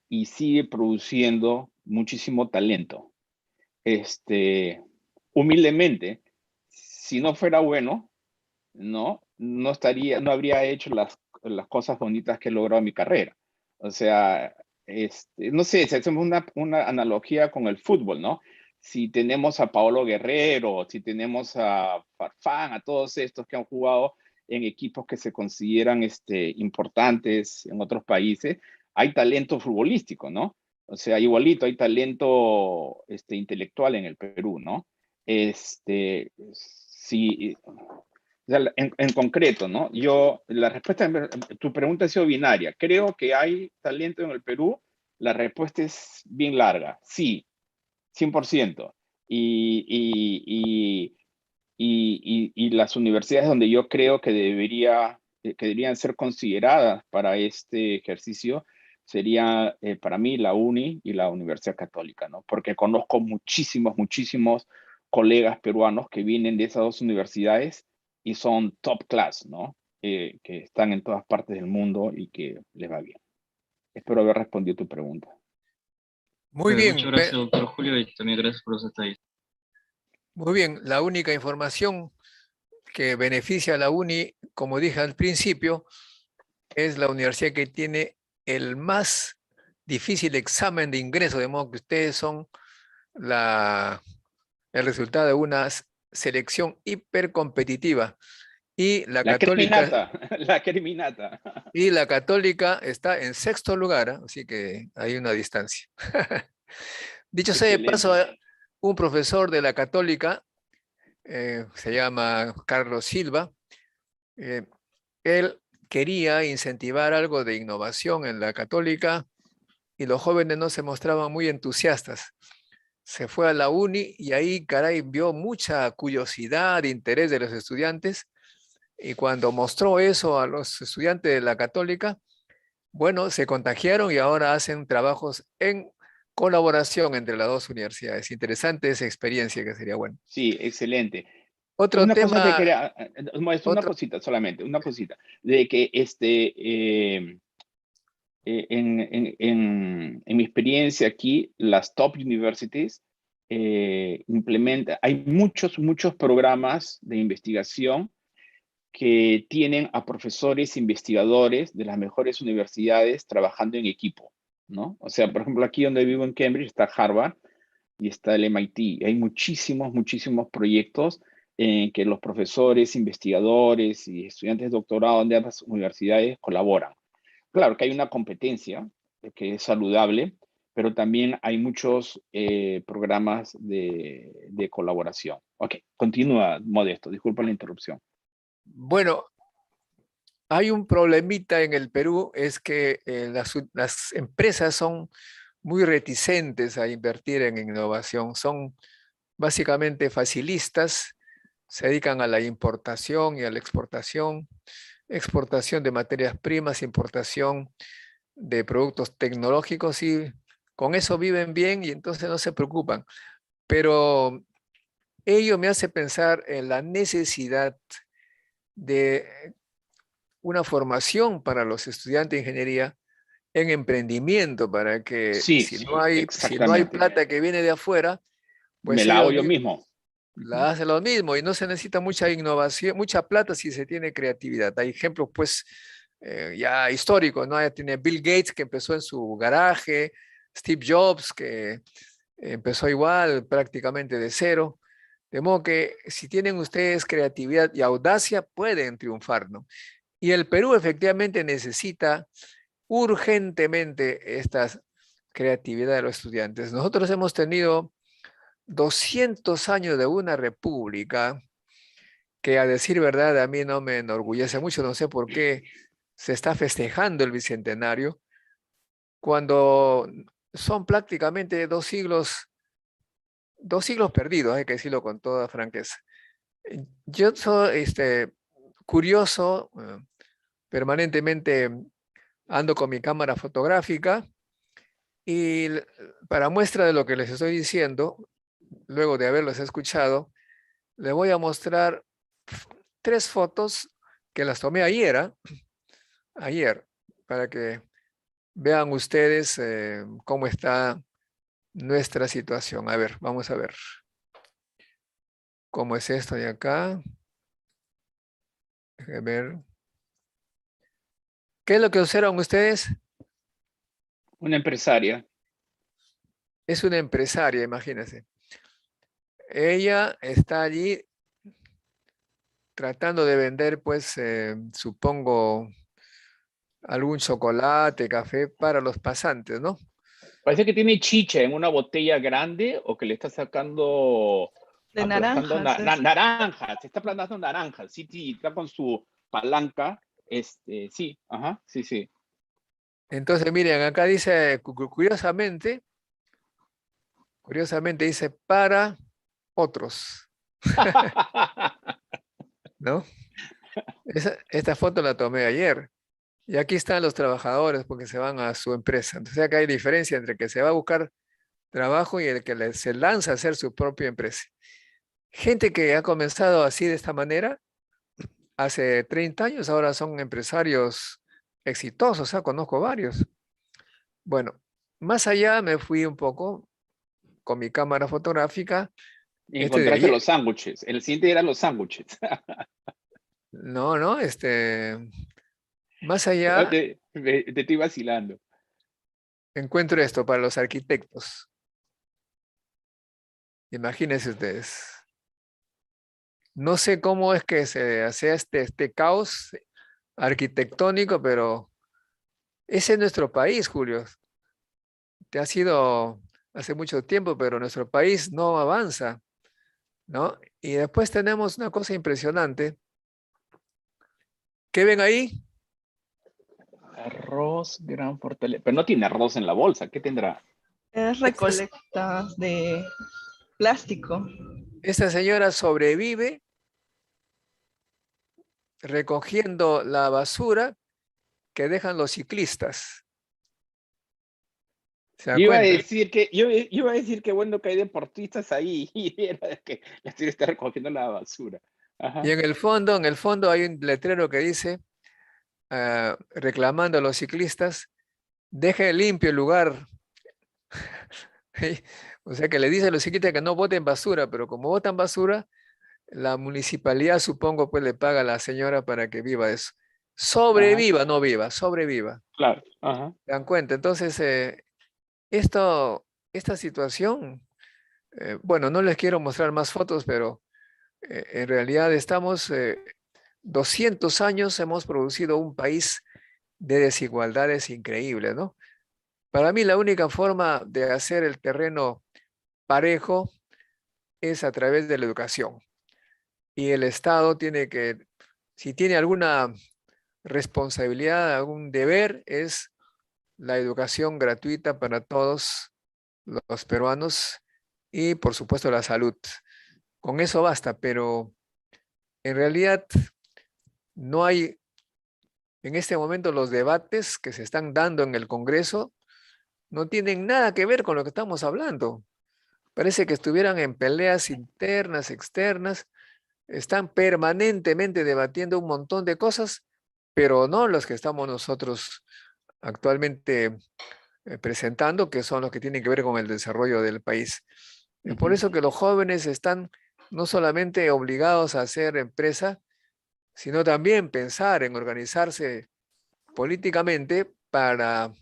y sigue produciendo muchísimo talento. Humildemente, si no fuera bueno, no habría hecho las cosas bonitas que he logrado en mi carrera. O sea, no sé, si hacemos una analogía con el fútbol, ¿no? Si tenemos a Paolo Guerrero, si tenemos a Farfán, a todos estos que han jugado en equipos que se consideran importantes en otros países, hay talento futbolístico, ¿no? O sea, igualito hay talento intelectual en el Perú, ¿no? Sí, o sea, en concreto, ¿no? La respuesta, tu pregunta ha sido binaria. ¿Creo que hay talento en el Perú? La respuesta es bien larga. Sí, 100%. Y las universidades donde yo creo que deberían ser consideradas para este ejercicio sería para mí la UNI y la Universidad Católica, ¿no? Porque conozco muchísimos colegas peruanos que vienen de esas dos universidades y son top class, ¿no? Que están en todas partes del mundo y que les va bien. Espero haber respondido tu pregunta. Muy bien, Muchas gracias, doctor Julio, y también gracias por los detalles. muy bien. La única información que beneficia a la UNI, como dije al principio, es la universidad que tiene el más difícil examen de ingreso, de modo que ustedes son el resultado de una selección hipercompetitiva. Y la católica, la criminata. y la católica está en sexto lugar, ¿eh? Así que hay una distancia. Dicho sea de paso, un profesor de la católica, se llama Carlos Silva, él quería incentivar algo de innovación en la católica y los jóvenes no se mostraban muy entusiastas. Se fue a la UNI y ahí, caray, vio mucha curiosidad, interés de los estudiantes, y cuando mostró eso a los estudiantes de la católica, bueno, se contagiaron y ahora hacen trabajos en colaboración entre las dos universidades. Interesante esa experiencia que sería bueno. Sí, excelente. Otro Una cosa tema, que quería, una cosita solamente, una cosita, de que en mi experiencia aquí, las top universities hay muchos programas de investigación que tienen a profesores investigadores de las mejores universidades trabajando en equipo, ¿no? O sea, por ejemplo, aquí donde vivo en Cambridge está Harvard y está el MIT. Hay muchísimos proyectos en que los profesores, investigadores y estudiantes de doctorado de ambas universidades colaboran. Claro que hay una competencia que es saludable, pero también hay muchos programas de colaboración. Ok, continúa, Modesto. Disculpa la interrupción. bueno, Hay un problemita en el Perú, es que las empresas son muy reticentes a invertir en innovación, son básicamente facilistas, se dedican a la importación y a la exportación, exportación de materias primas, importación de productos tecnológicos y con eso viven bien y entonces no se preocupan. Pero ello me hace pensar en la necesidad de una formación para los estudiantes de ingeniería en emprendimiento para que Sí, si no hay exactamente. plata que viene de afuera, Me pues la hago ellos yo mismos mismo. la hacen lo mismo y no se necesita mucha innovación, mucha plata si se tiene creatividad. Hay ejemplos pues ya históricos, ¿no? Ya tiene Bill Gates que empezó en su garaje, Steve Jobs que empezó igual prácticamente de cero. De modo que si tienen ustedes creatividad y audacia, pueden triunfar, ¿no? Y el Perú efectivamente necesita urgentemente esta creatividad de los estudiantes. Nosotros hemos tenido 200 años de una república que a decir verdad a mí no me enorgullece mucho, no sé por qué se está festejando el bicentenario cuando son prácticamente 2 siglos perdidos, hay que decirlo con toda franqueza. Yo soy curioso, permanentemente ando con mi cámara fotográfica y para muestra de lo que les estoy diciendo, luego de haberlos escuchado, les voy a mostrar 3 fotos que las tomé ayer, para que vean ustedes cómo está nuestra situación. A ver, vamos a ver cómo es esto de acá. Déjenme ver. ¿Qué es lo que observan ustedes? Una empresaria. Es una empresaria, imagínense. Ella está allí tratando de vender, pues, supongo, algún chocolate, café para los pasantes, ¿no? Parece que tiene chicha en una botella grande o que le está sacando, De aplastando naranjas. naranjas. Se está plantando naranjas. Sí, sí, está con su palanca. Sí, ajá, sí. Entonces, miren, acá dice, curiosamente dice para otros, ¿no? Esta foto la tomé ayer. Y aquí están los trabajadores porque se van a su empresa. Entonces acá hay diferencia entre el que se va a buscar trabajo y el que se lanza a hacer su propia empresa. Gente que ha comenzado así de esta manera, hace 30 años, ahora son empresarios exitosos, conozco varios. Bueno, más allá me fui un poco con mi cámara fotográfica. Y Este de encontraste ayer, los sándwiches. El siguiente eran los sándwiches. no, más allá Te estoy vacilando. encuentro esto para los arquitectos. Imagínense ustedes. No sé cómo es que se hace este caos arquitectónico, pero ese es nuestro país, Julio. Te ha sido hace mucho tiempo, pero nuestro país no avanza, ¿no? Y después tenemos una cosa impresionante. ¿Qué ven ahí? Arroz, gran fortaleza. Pero no tiene arroz en la bolsa. ¿Qué tendrá? Es recolectas de plástico. Esta señora sobrevive recogiendo la basura que dejan los ciclistas. ¿Se da Yo iba a cuenta? decir que, yo iba a decir que bueno que hay deportistas ahí y era que la señora está recogiendo la basura. Ajá. Y en el fondo hay un letrero que dice, reclamando a los ciclistas, deje limpio el lugar. O sea que le dice a los ciclistas que no boten basura, pero como botan basura, la municipalidad, supongo, pues le paga a la señora para que viva eso. Ajá, Sobreviva, no viva, sobreviva. claro. Ajá. ¿Se dan cuenta? Entonces, esta situación, bueno, no les quiero mostrar más fotos, pero en realidad estamos, 200 años hemos producido un país de desigualdades increíbles, ¿no? Para mí la única forma de hacer el terreno parejo es a través de la educación. Y el Estado tiene que, si tiene alguna responsabilidad, un deber, es la educación gratuita para todos los peruanos y, por supuesto, la salud. Con eso basta, pero en realidad no hay, en este momento los debates que se están dando en el Congreso no tienen nada que ver con lo que estamos hablando. Parece que estuvieran en peleas internas, externas, están permanentemente debatiendo un montón de cosas, pero no los que estamos nosotros actualmente presentando, que son los que tienen que ver con el desarrollo del país. Es por eso que los jóvenes están no solamente obligados a hacer empresa, sino también pensar en organizarse políticamente para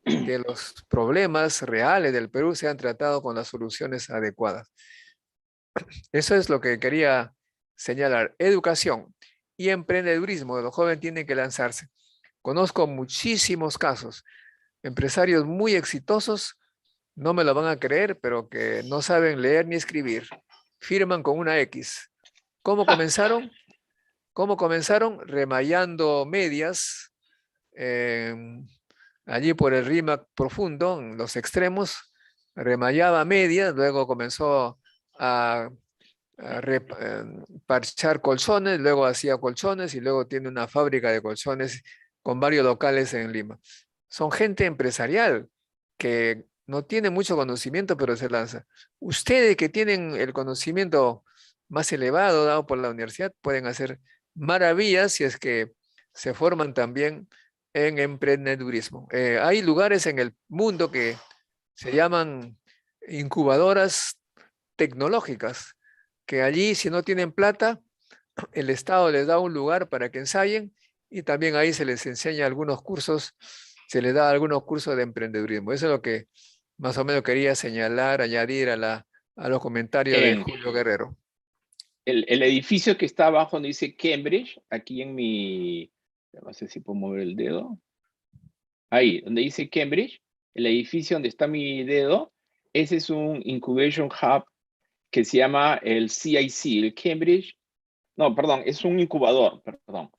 que los problemas reales del Perú sean tratados con las soluciones adecuadas. Eso es lo que quería señalar. Educación y emprendedurismo. Los jóvenes tienen que lanzarse. Conozco muchísimos casos. Empresarios muy exitosos, no me lo van a creer, pero que no saben leer ni escribir. Firman con una X. ¿Cómo comenzaron? ¿Cómo comenzaron? Remallando medias, allí por el Rímac profundo, en los extremos, remallaba medias, luego comenzó a parchar colchones, luego hacía colchones y luego tiene una fábrica de colchones con varios locales en Lima. Son gente empresarial que no tiene mucho conocimiento, pero se lanza. Ustedes que tienen el conocimiento más elevado dado por la universidad pueden hacer maravillas si es que se forman también en emprendedurismo. Hay lugares en el mundo que se llaman incubadoras tecnológicas, que allí si no tienen plata, el Estado les da un lugar para que ensayen y también ahí se les enseña algunos cursos, se les da algunos cursos de emprendedurismo. Eso es lo que más o menos quería señalar, añadir a los comentarios de Julio Guerrero. El edificio que está abajo donde dice Cambridge, aquí en mi, no sé si puedo mover el dedo, ahí, donde dice Cambridge, el edificio donde está mi dedo, ese es un Incubation Hub que se llama el CIC, el Cambridge, no, perdón, es un incubador, perdón,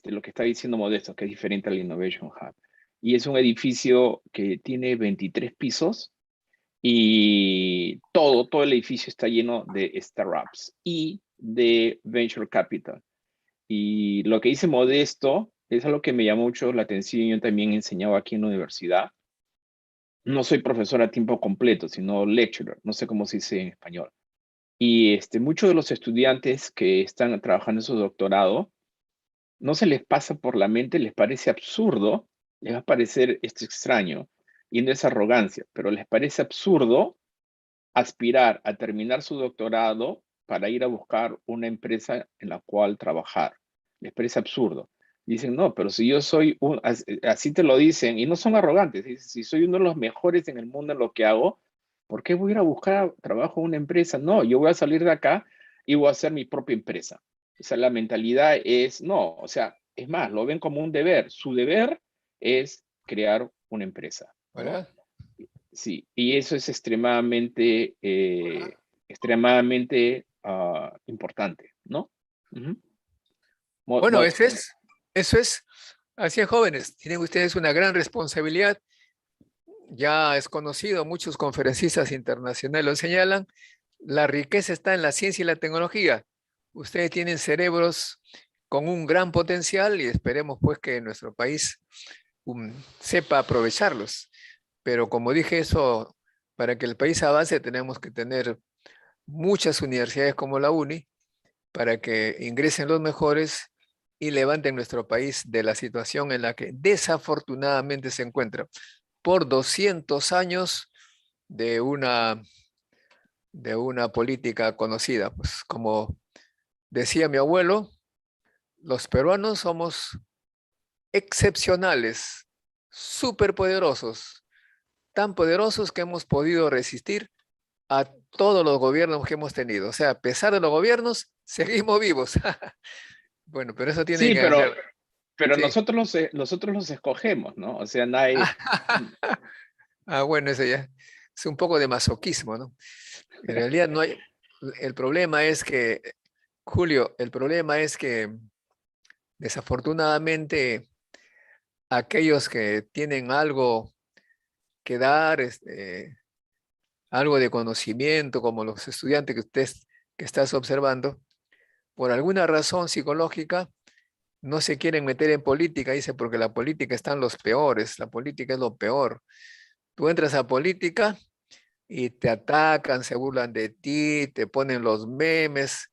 lo que está diciendo Modesto, que es diferente al Innovation Hub. Y es un edificio que tiene 23 pisos y todo el edificio está lleno de startups y de venture capital. Y lo que dice Modesto es algo que me llamó mucho la atención. Yo también he enseñado aquí en la universidad. No soy profesor a tiempo completo, sino lecturer, no sé cómo se dice en español. Y muchos de los estudiantes que están trabajando en su doctorado, no se les pasa por la mente, les parece absurdo, les va a parecer esto extraño, y no es arrogancia, pero les parece absurdo aspirar a terminar su doctorado para ir a buscar una empresa en la cual trabajar. Les parece absurdo. Dicen, no, pero si yo soy así te lo dicen, y no son arrogantes, dicen, si soy uno de los mejores en el mundo en lo que hago, ¿por qué voy a ir a buscar trabajo en una empresa? No, yo voy a salir de acá y voy a hacer mi propia empresa. O sea, la mentalidad es, no, o sea, es más, lo ven como un deber. Su deber es crear una empresa, ¿no? ¿Verdad? Sí, y eso es extremadamente, importante, ¿no? Bueno, eso es, así es, jóvenes, tienen ustedes una gran responsabilidad. Ya es conocido, muchos conferencistas internacionales lo señalan, la riqueza está en la ciencia y la tecnología. Ustedes tienen cerebros con un gran potencial y esperemos pues que nuestro país sepa aprovecharlos. Pero como dije eso, para que el país avance tenemos que tener muchas universidades como la UNI para que ingresen los mejores y levanten nuestro país de la situación en la que desafortunadamente se encuentra por 200 años de una política conocida. Pues como decía mi abuelo, los peruanos somos excepcionales, superpoderosos, tan poderosos que hemos podido resistir a todos los gobiernos que hemos tenido. O sea, a pesar de los gobiernos, seguimos vivos. Bueno, pero eso tiene Sí, que pero hacer. Sí. nosotros los escogemos, ¿no? O sea, nadie... Bueno, eso ya es un poco de masoquismo, ¿no? En realidad no hay, el problema es que, Julio, el problema es que desafortunadamente, aquellos que tienen algo que dar, algo de conocimiento, como los estudiantes que estás observando, por alguna razón psicológica, no se quieren meter en política, dice, porque la política están los peores, la política es lo peor. Tú entras a política y te atacan, se burlan de ti, te ponen los memes.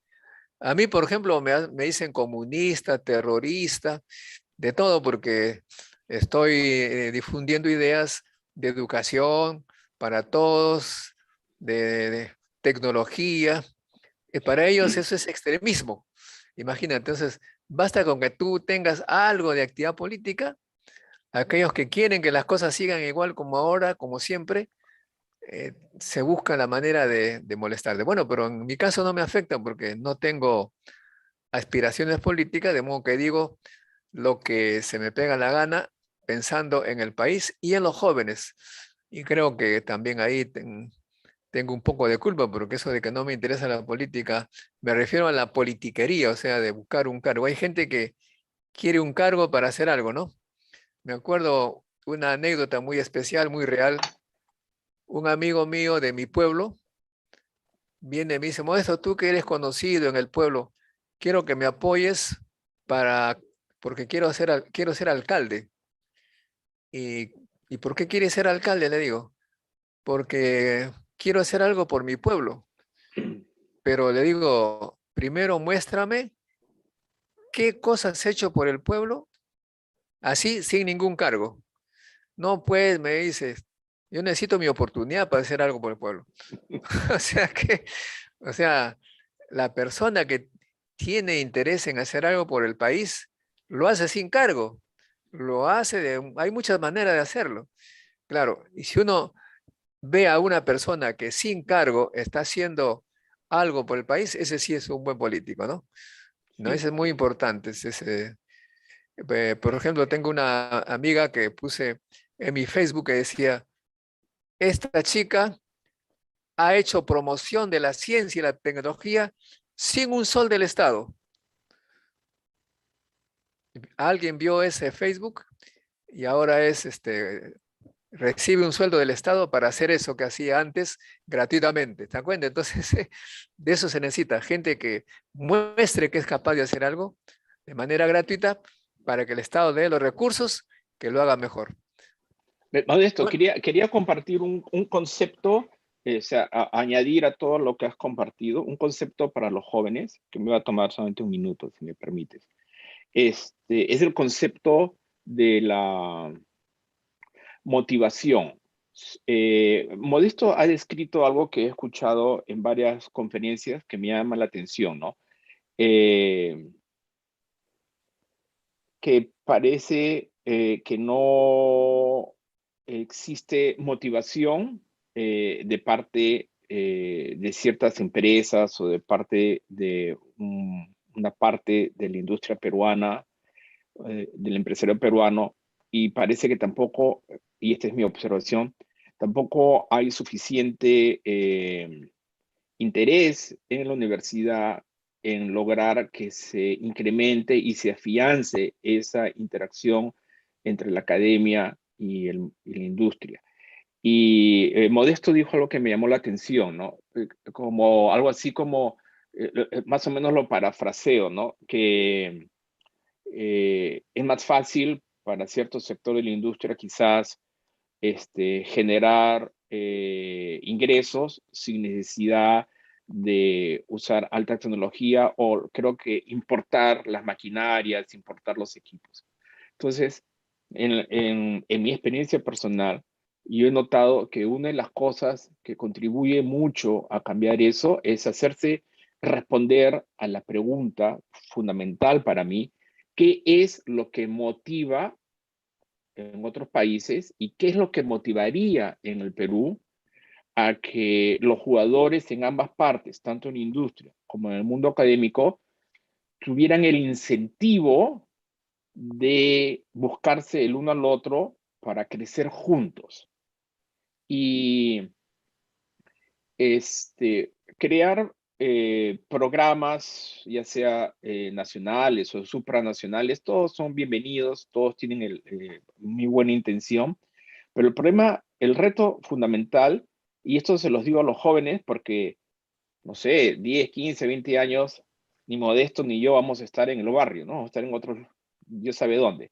A mí, por ejemplo, me dicen comunista, terrorista, de todo, porque estoy difundiendo ideas de educación para todos, de tecnología. Y para ellos eso es extremismo. Imagina, entonces, basta con que tú tengas algo de actividad política, aquellos que quieren que las cosas sigan igual como ahora, como siempre, se busca la manera de molestarte. Bueno, pero en mi caso no me afecta porque no tengo aspiraciones políticas, de modo que digo lo que se me pega la gana pensando en el país y en los jóvenes. Y creo que también ahí tengo un poco de culpa, porque eso de que no me interesa la política, me refiero a la politiquería, o sea, de buscar un cargo. Hay gente que quiere un cargo para hacer algo, ¿no? Me acuerdo una anécdota muy especial, muy real. Un amigo mío de mi pueblo viene y me dice, Modesto, tú que eres conocido en el pueblo, quiero que me apoyes para, porque quiero ser alcalde. ¿Y, ¿Y por qué quieres ser alcalde? Le digo, porque quiero hacer algo por mi pueblo. Pero le digo, primero muéstrame qué cosas has hecho por el pueblo, así sin ningún cargo. No, pues, me dices, yo necesito mi oportunidad para hacer algo por el pueblo. O sea que, o sea, la persona que tiene interés en hacer algo por el país, lo hace sin cargo. Hay muchas maneras de hacerlo. Claro, y si uno ve a una persona que sin cargo está haciendo algo por el país, ese sí es un buen político, ¿no? No, ese es muy importante. Por ejemplo, tengo una amiga que puse en mi Facebook que decía, esta chica ha hecho promoción de la ciencia y la tecnología sin un sol del Estado. Alguien vio ese Facebook y ahora recibe un sueldo del Estado para hacer eso que hacía antes gratuitamente. ¿Te das cuenta? Entonces, de eso se necesita gente que muestre que es capaz de hacer algo de manera gratuita para que el Estado dé los recursos que lo haga mejor. Modesto, Bueno, quería compartir un concepto, o sea, añadir a todo lo que has compartido, un concepto para los jóvenes, que me va a tomar solamente un minuto, si me permites. Es el concepto de la motivación. Modesto ha descrito algo que he escuchado en varias conferencias que me llama la atención, ¿no? Que parece que no existe motivación de parte de ciertas empresas o de parte de una parte de la industria peruana, del empresario peruano, y parece que tampoco, y esta es mi observación, tampoco hay suficiente interés en la universidad en lograr que se incremente y se afiance esa interacción entre la academia y la industria. Y Modesto dijo algo que me llamó la atención, ¿no? Como algo así como, más o menos lo parafraseo, ¿no? Que es más fácil para cierto sector de la industria quizás generar ingresos sin necesidad de usar alta tecnología o creo que importar las maquinarias, importar los equipos. Entonces, en mi experiencia personal, yo he notado que una de las cosas que contribuye mucho a cambiar eso es hacerse responder a la pregunta fundamental para mí, ¿qué es lo que motiva en otros países y qué es lo que motivaría en el Perú a que los jugadores en ambas partes, tanto en la industria como en el mundo académico, tuvieran el incentivo de buscarse el uno al otro para crecer juntos y crear programas, ya sea nacionales o supranacionales, todos son bienvenidos, todos tienen muy buena intención, pero el problema, el reto fundamental, y esto se los digo a los jóvenes porque, no sé, 10, 15, 20 años, ni Modesto ni yo vamos a estar en el barrio, ¿no? Vamos a estar en otro, Dios sabe dónde.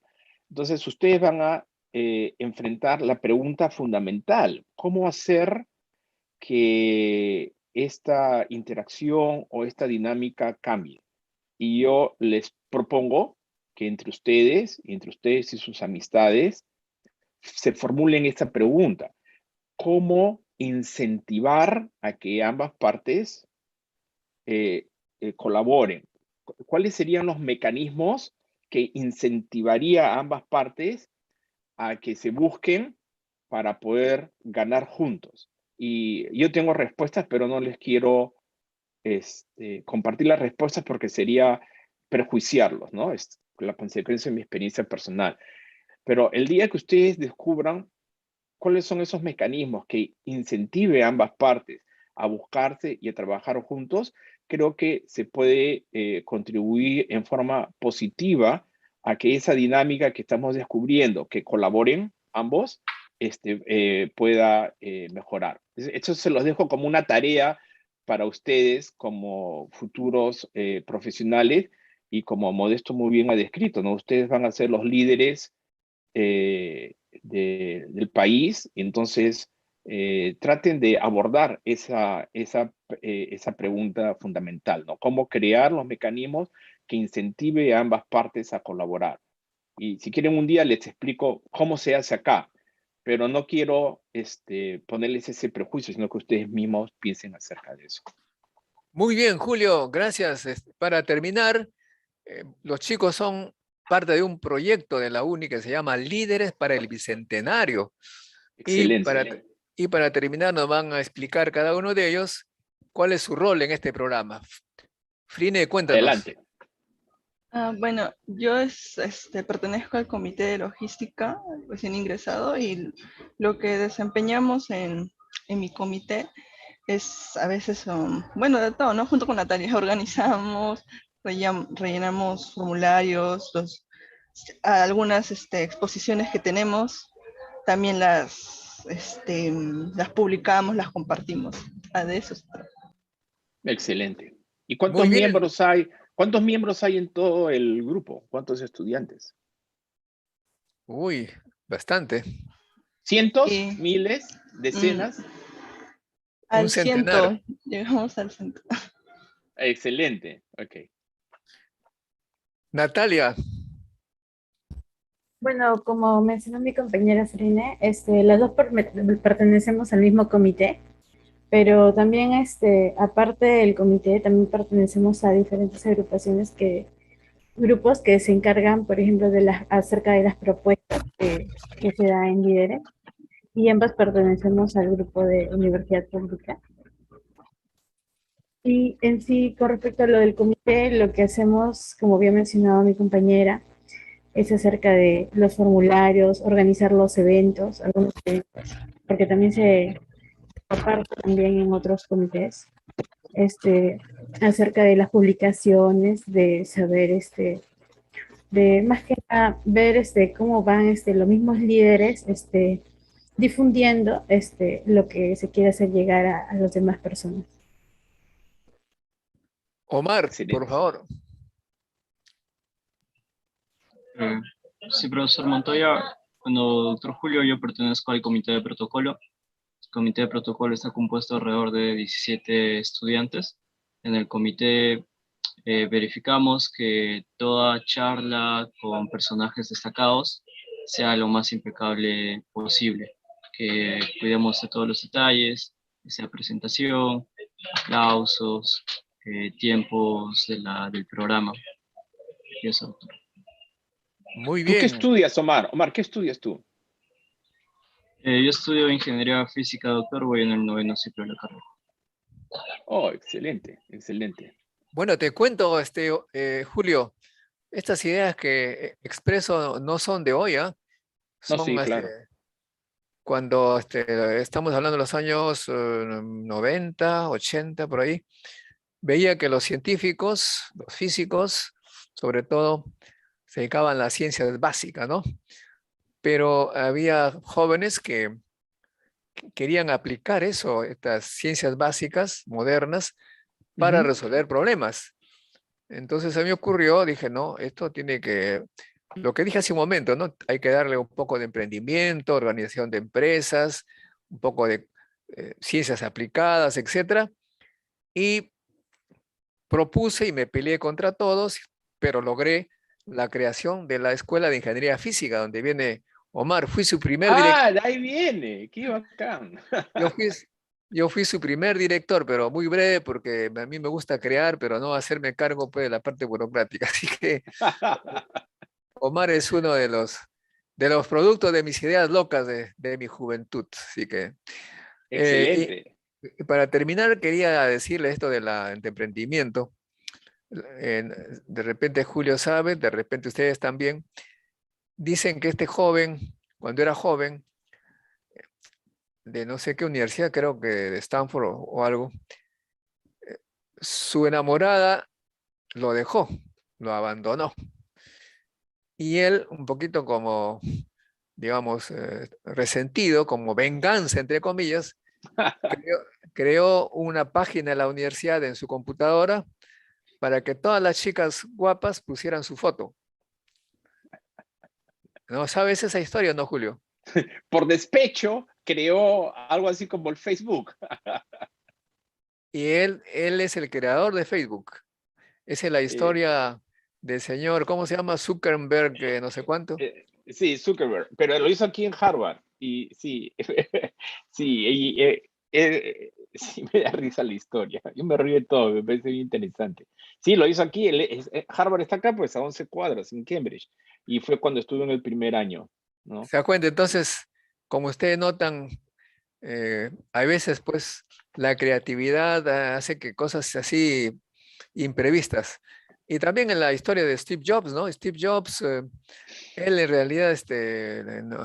Entonces, ustedes van a enfrentar la pregunta fundamental: ¿cómo hacer que esta interacción o esta dinámica cambie? Y yo les propongo que entre ustedes y sus amistades se formulen esta pregunta: ¿cómo incentivar a que ambas partes colaboren? ¿Cuáles serían los mecanismos que incentivaría a ambas partes a que se busquen para poder ganar juntos? Y yo tengo respuestas, pero no les quiero compartir las respuestas porque sería perjuiciarlos, ¿no? Es la consecuencia de mi experiencia personal. Pero el día que ustedes descubran cuáles son esos mecanismos que incentive a ambas partes a buscarse y a trabajar juntos, creo que se puede contribuir en forma positiva a que esa dinámica que estamos descubriendo, que colaboren ambos, pueda mejorar. Esto se los dejo como una tarea para ustedes como futuros profesionales, y como Modesto muy bien ha descrito, ¿no? Ustedes van a ser los líderes del país, y entonces traten de abordar esa pregunta fundamental, ¿no? Cómo crear los mecanismos que incentive a ambas partes a colaborar. Y si quieren un día les explico cómo se hace acá, pero no quiero ponerles ese prejuicio, sino que ustedes mismos piensen acerca de eso. Muy bien, Julio, gracias. Para terminar, los chicos son parte de un proyecto de la UNI que se llama Líderes para el Bicentenario. Excelente. Y para terminar nos van a explicar cada uno de ellos cuál es su rol en este programa. Frine, cuéntanos. Adelante. Bueno, yo pertenezco al comité de logística, recién ingresado, y lo que desempeñamos en mi comité es a veces, bueno, de todo, ¿no? Junto con Natalia organizamos, rellenamos formularios, algunas exposiciones que tenemos, también las publicamos, las compartimos. De eso se trata. Excelente. ¿Y Muy cuántos bien. miembros hay? ¿Cuántos miembros hay en todo el grupo? ¿Cuántos estudiantes? Uy, bastante. ¿Cientos? Y, ¿Miles? ¿Decenas? Al centenar. 100, llegamos al 100. Excelente. Ok. Natalia. Bueno, como mencionó mi compañera Frine, las dos pertenecemos al mismo comité, pero también, aparte del comité, también pertenecemos a diferentes agrupaciones grupos que se encargan, por ejemplo, acerca de las propuestas que se da en Líderes, y ambas pertenecemos al grupo de Universidad Pública. Y en sí, con respecto a lo del comité, lo que hacemos, como había mencionado mi compañera, es acerca de los formularios, organizar los eventos, algunos eventos, porque también se comparte también en otros comités, acerca de las publicaciones, de saber, de más que nada ver cómo van los mismos líderes difundiendo lo que se quiere hacer llegar a las demás personas. Omar, Excelente. por favor. Sí, profesor Montoya. Bueno, doctor Julio, yo pertenezco al comité de protocolo. El comité de protocolo está compuesto alrededor de 17 estudiantes. En el comité verificamos que toda charla con personajes destacados sea lo más impecable posible, que cuidemos de todos los detalles, que sea presentación, aplausos, tiempos del programa. Y eso, doctor. Muy ¿Tú qué bien. estudias, Omar? Omar, ¿qué estudias tú? Yo estudio ingeniería física, doctor, voy en el 9º ciclo de la carrera. Oh, excelente, excelente. Bueno, te cuento, Julio, estas ideas que expreso no son de hoy, ¿ah? No, Son sí, claro. cuando estamos hablando de los años 90, 80, por ahí. veía que los científicos, los físicos, sobre todo, se dedicaban a las ciencias básicas, ¿no? Pero había jóvenes que querían aplicar eso, estas ciencias básicas modernas, para resolver problemas. Entonces a mí me ocurrió, dije, no, esto tiene que, lo que dije hace un momento, ¿no? Hay que darle un poco de emprendimiento, organización de empresas, un poco de ciencias aplicadas, etcétera. Y propuse y me peleé contra todos, pero logré la creación de la Escuela de Ingeniería Física, donde viene Omar. Fui su primer director. Ah, de ahí viene, qué bacán. Yo fui, yo fui su primer director, pero muy breve, porque a mí me gusta crear, pero no hacerme cargo pues, de la parte burocrática. Así que Omar es uno de los productos de mis ideas locas de mi juventud. Así que, Excelente. y para terminar, quería decirle esto de de emprendimiento. De repente Julio sabe, de repente ustedes también. Dicen que este joven, cuando era joven, de no sé qué universidad, creo que de Stanford o algo, su enamorada lo dejó, lo abandonó. Y él, un poquito como, digamos, resentido, como venganza, entre comillas, creó, creó una página en la universidad en su computadora para que todas las chicas guapas pusieran su foto. ¿No sabes esa historia, no, Julio? Por despecho, creó algo así como el Facebook. Y él es el creador de Facebook. Esa es la historia del señor, ¿cómo se llama? Zuckerberg, no sé cuánto. Sí, Zuckerberg, pero lo hizo aquí en Harvard. Y sí, sí, sí, me da risa la historia. Yo me río de todo, me parece bien interesante. Sí, lo hizo aquí. Harvard está acá, pues a 11 cuadras, en Cambridge. Y fue cuando estuve en el primer año, ¿no? ¿Se da cuenta? Entonces, como ustedes notan, hay veces, pues, la creatividad hace que cosas así imprevistas. Y también en la historia de Steve Jobs, ¿no? Steve Jobs, él en realidad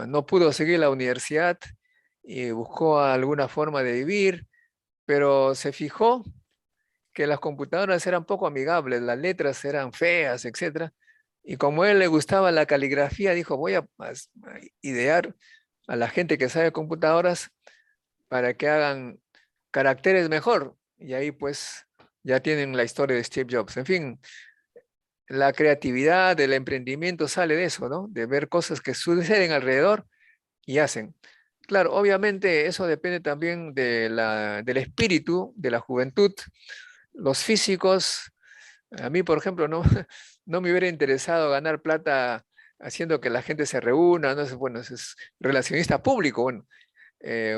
no pudo seguir la universidad y buscó alguna forma de vivir, pero se fijó que las computadoras eran poco amigables, las letras eran feas, etcétera. Y como a él le gustaba la caligrafía, dijo, voy a idear a la gente que sabe computadoras para que hagan caracteres mejor. Y ahí pues ya tienen la historia de Steve Jobs. En fin, la creatividad, el emprendimiento sale de eso, ¿no? De ver cosas que suceden alrededor y hacen. Claro, obviamente eso depende también del espíritu de la juventud. Los físicos, a mí, por ejemplo, no, no me hubiera interesado ganar plata haciendo que la gente se reúna, no sé, bueno, eso es relacionista público, bueno,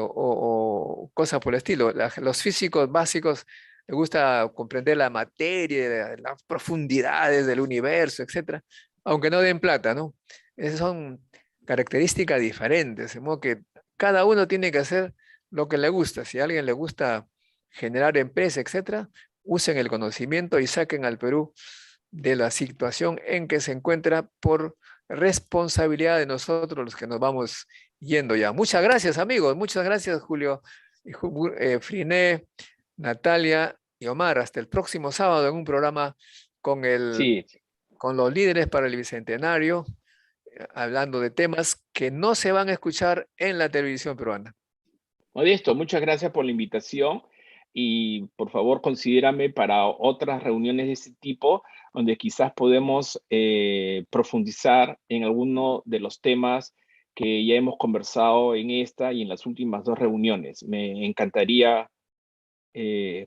o cosas por el estilo. Los físicos básicos les gusta comprender la materia, las profundidades del universo, etcétera, aunque no den plata, ¿no? Esas son características diferentes, de modo que cada uno tiene que hacer lo que le gusta. Si a alguien le gusta generar empresa, etcétera, usen el conocimiento y saquen al Perú de la situación en que se encuentra por responsabilidad de nosotros los que nos vamos yendo ya. Muchas gracias, amigos. Muchas gracias, Julio, Friné, Natalia y Omar. Hasta el próximo sábado en un programa con, Sí, con los líderes para el Bicentenario, hablando de temas que no se van a escuchar en la televisión peruana. Modesto, muchas gracias por la invitación y por favor considérame para otras reuniones de este tipo donde quizás podemos profundizar en alguno de los temas que ya hemos conversado en esta y en las últimas dos reuniones. Me encantaría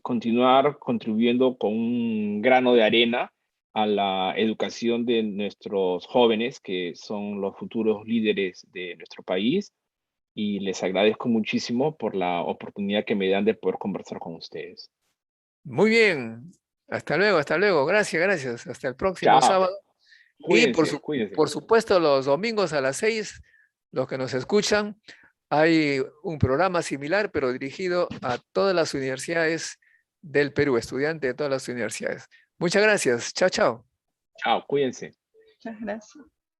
continuar contribuyendo con un grano de arena a la educación de nuestros jóvenes, que son los futuros líderes de nuestro país. Y les agradezco muchísimo por la oportunidad que me dan de poder conversar con ustedes. Muy bien. Hasta luego, hasta luego. Gracias, gracias. Hasta el próximo Chao. sábado. Y Cuídense, cuídense. por supuesto, los domingos a las 6, los que nos escuchan, hay un programa similar, pero dirigido a todas las universidades del Perú, estudiantes de todas las universidades. Muchas gracias. Chao, chao. Chao, cuídense. Muchas gracias.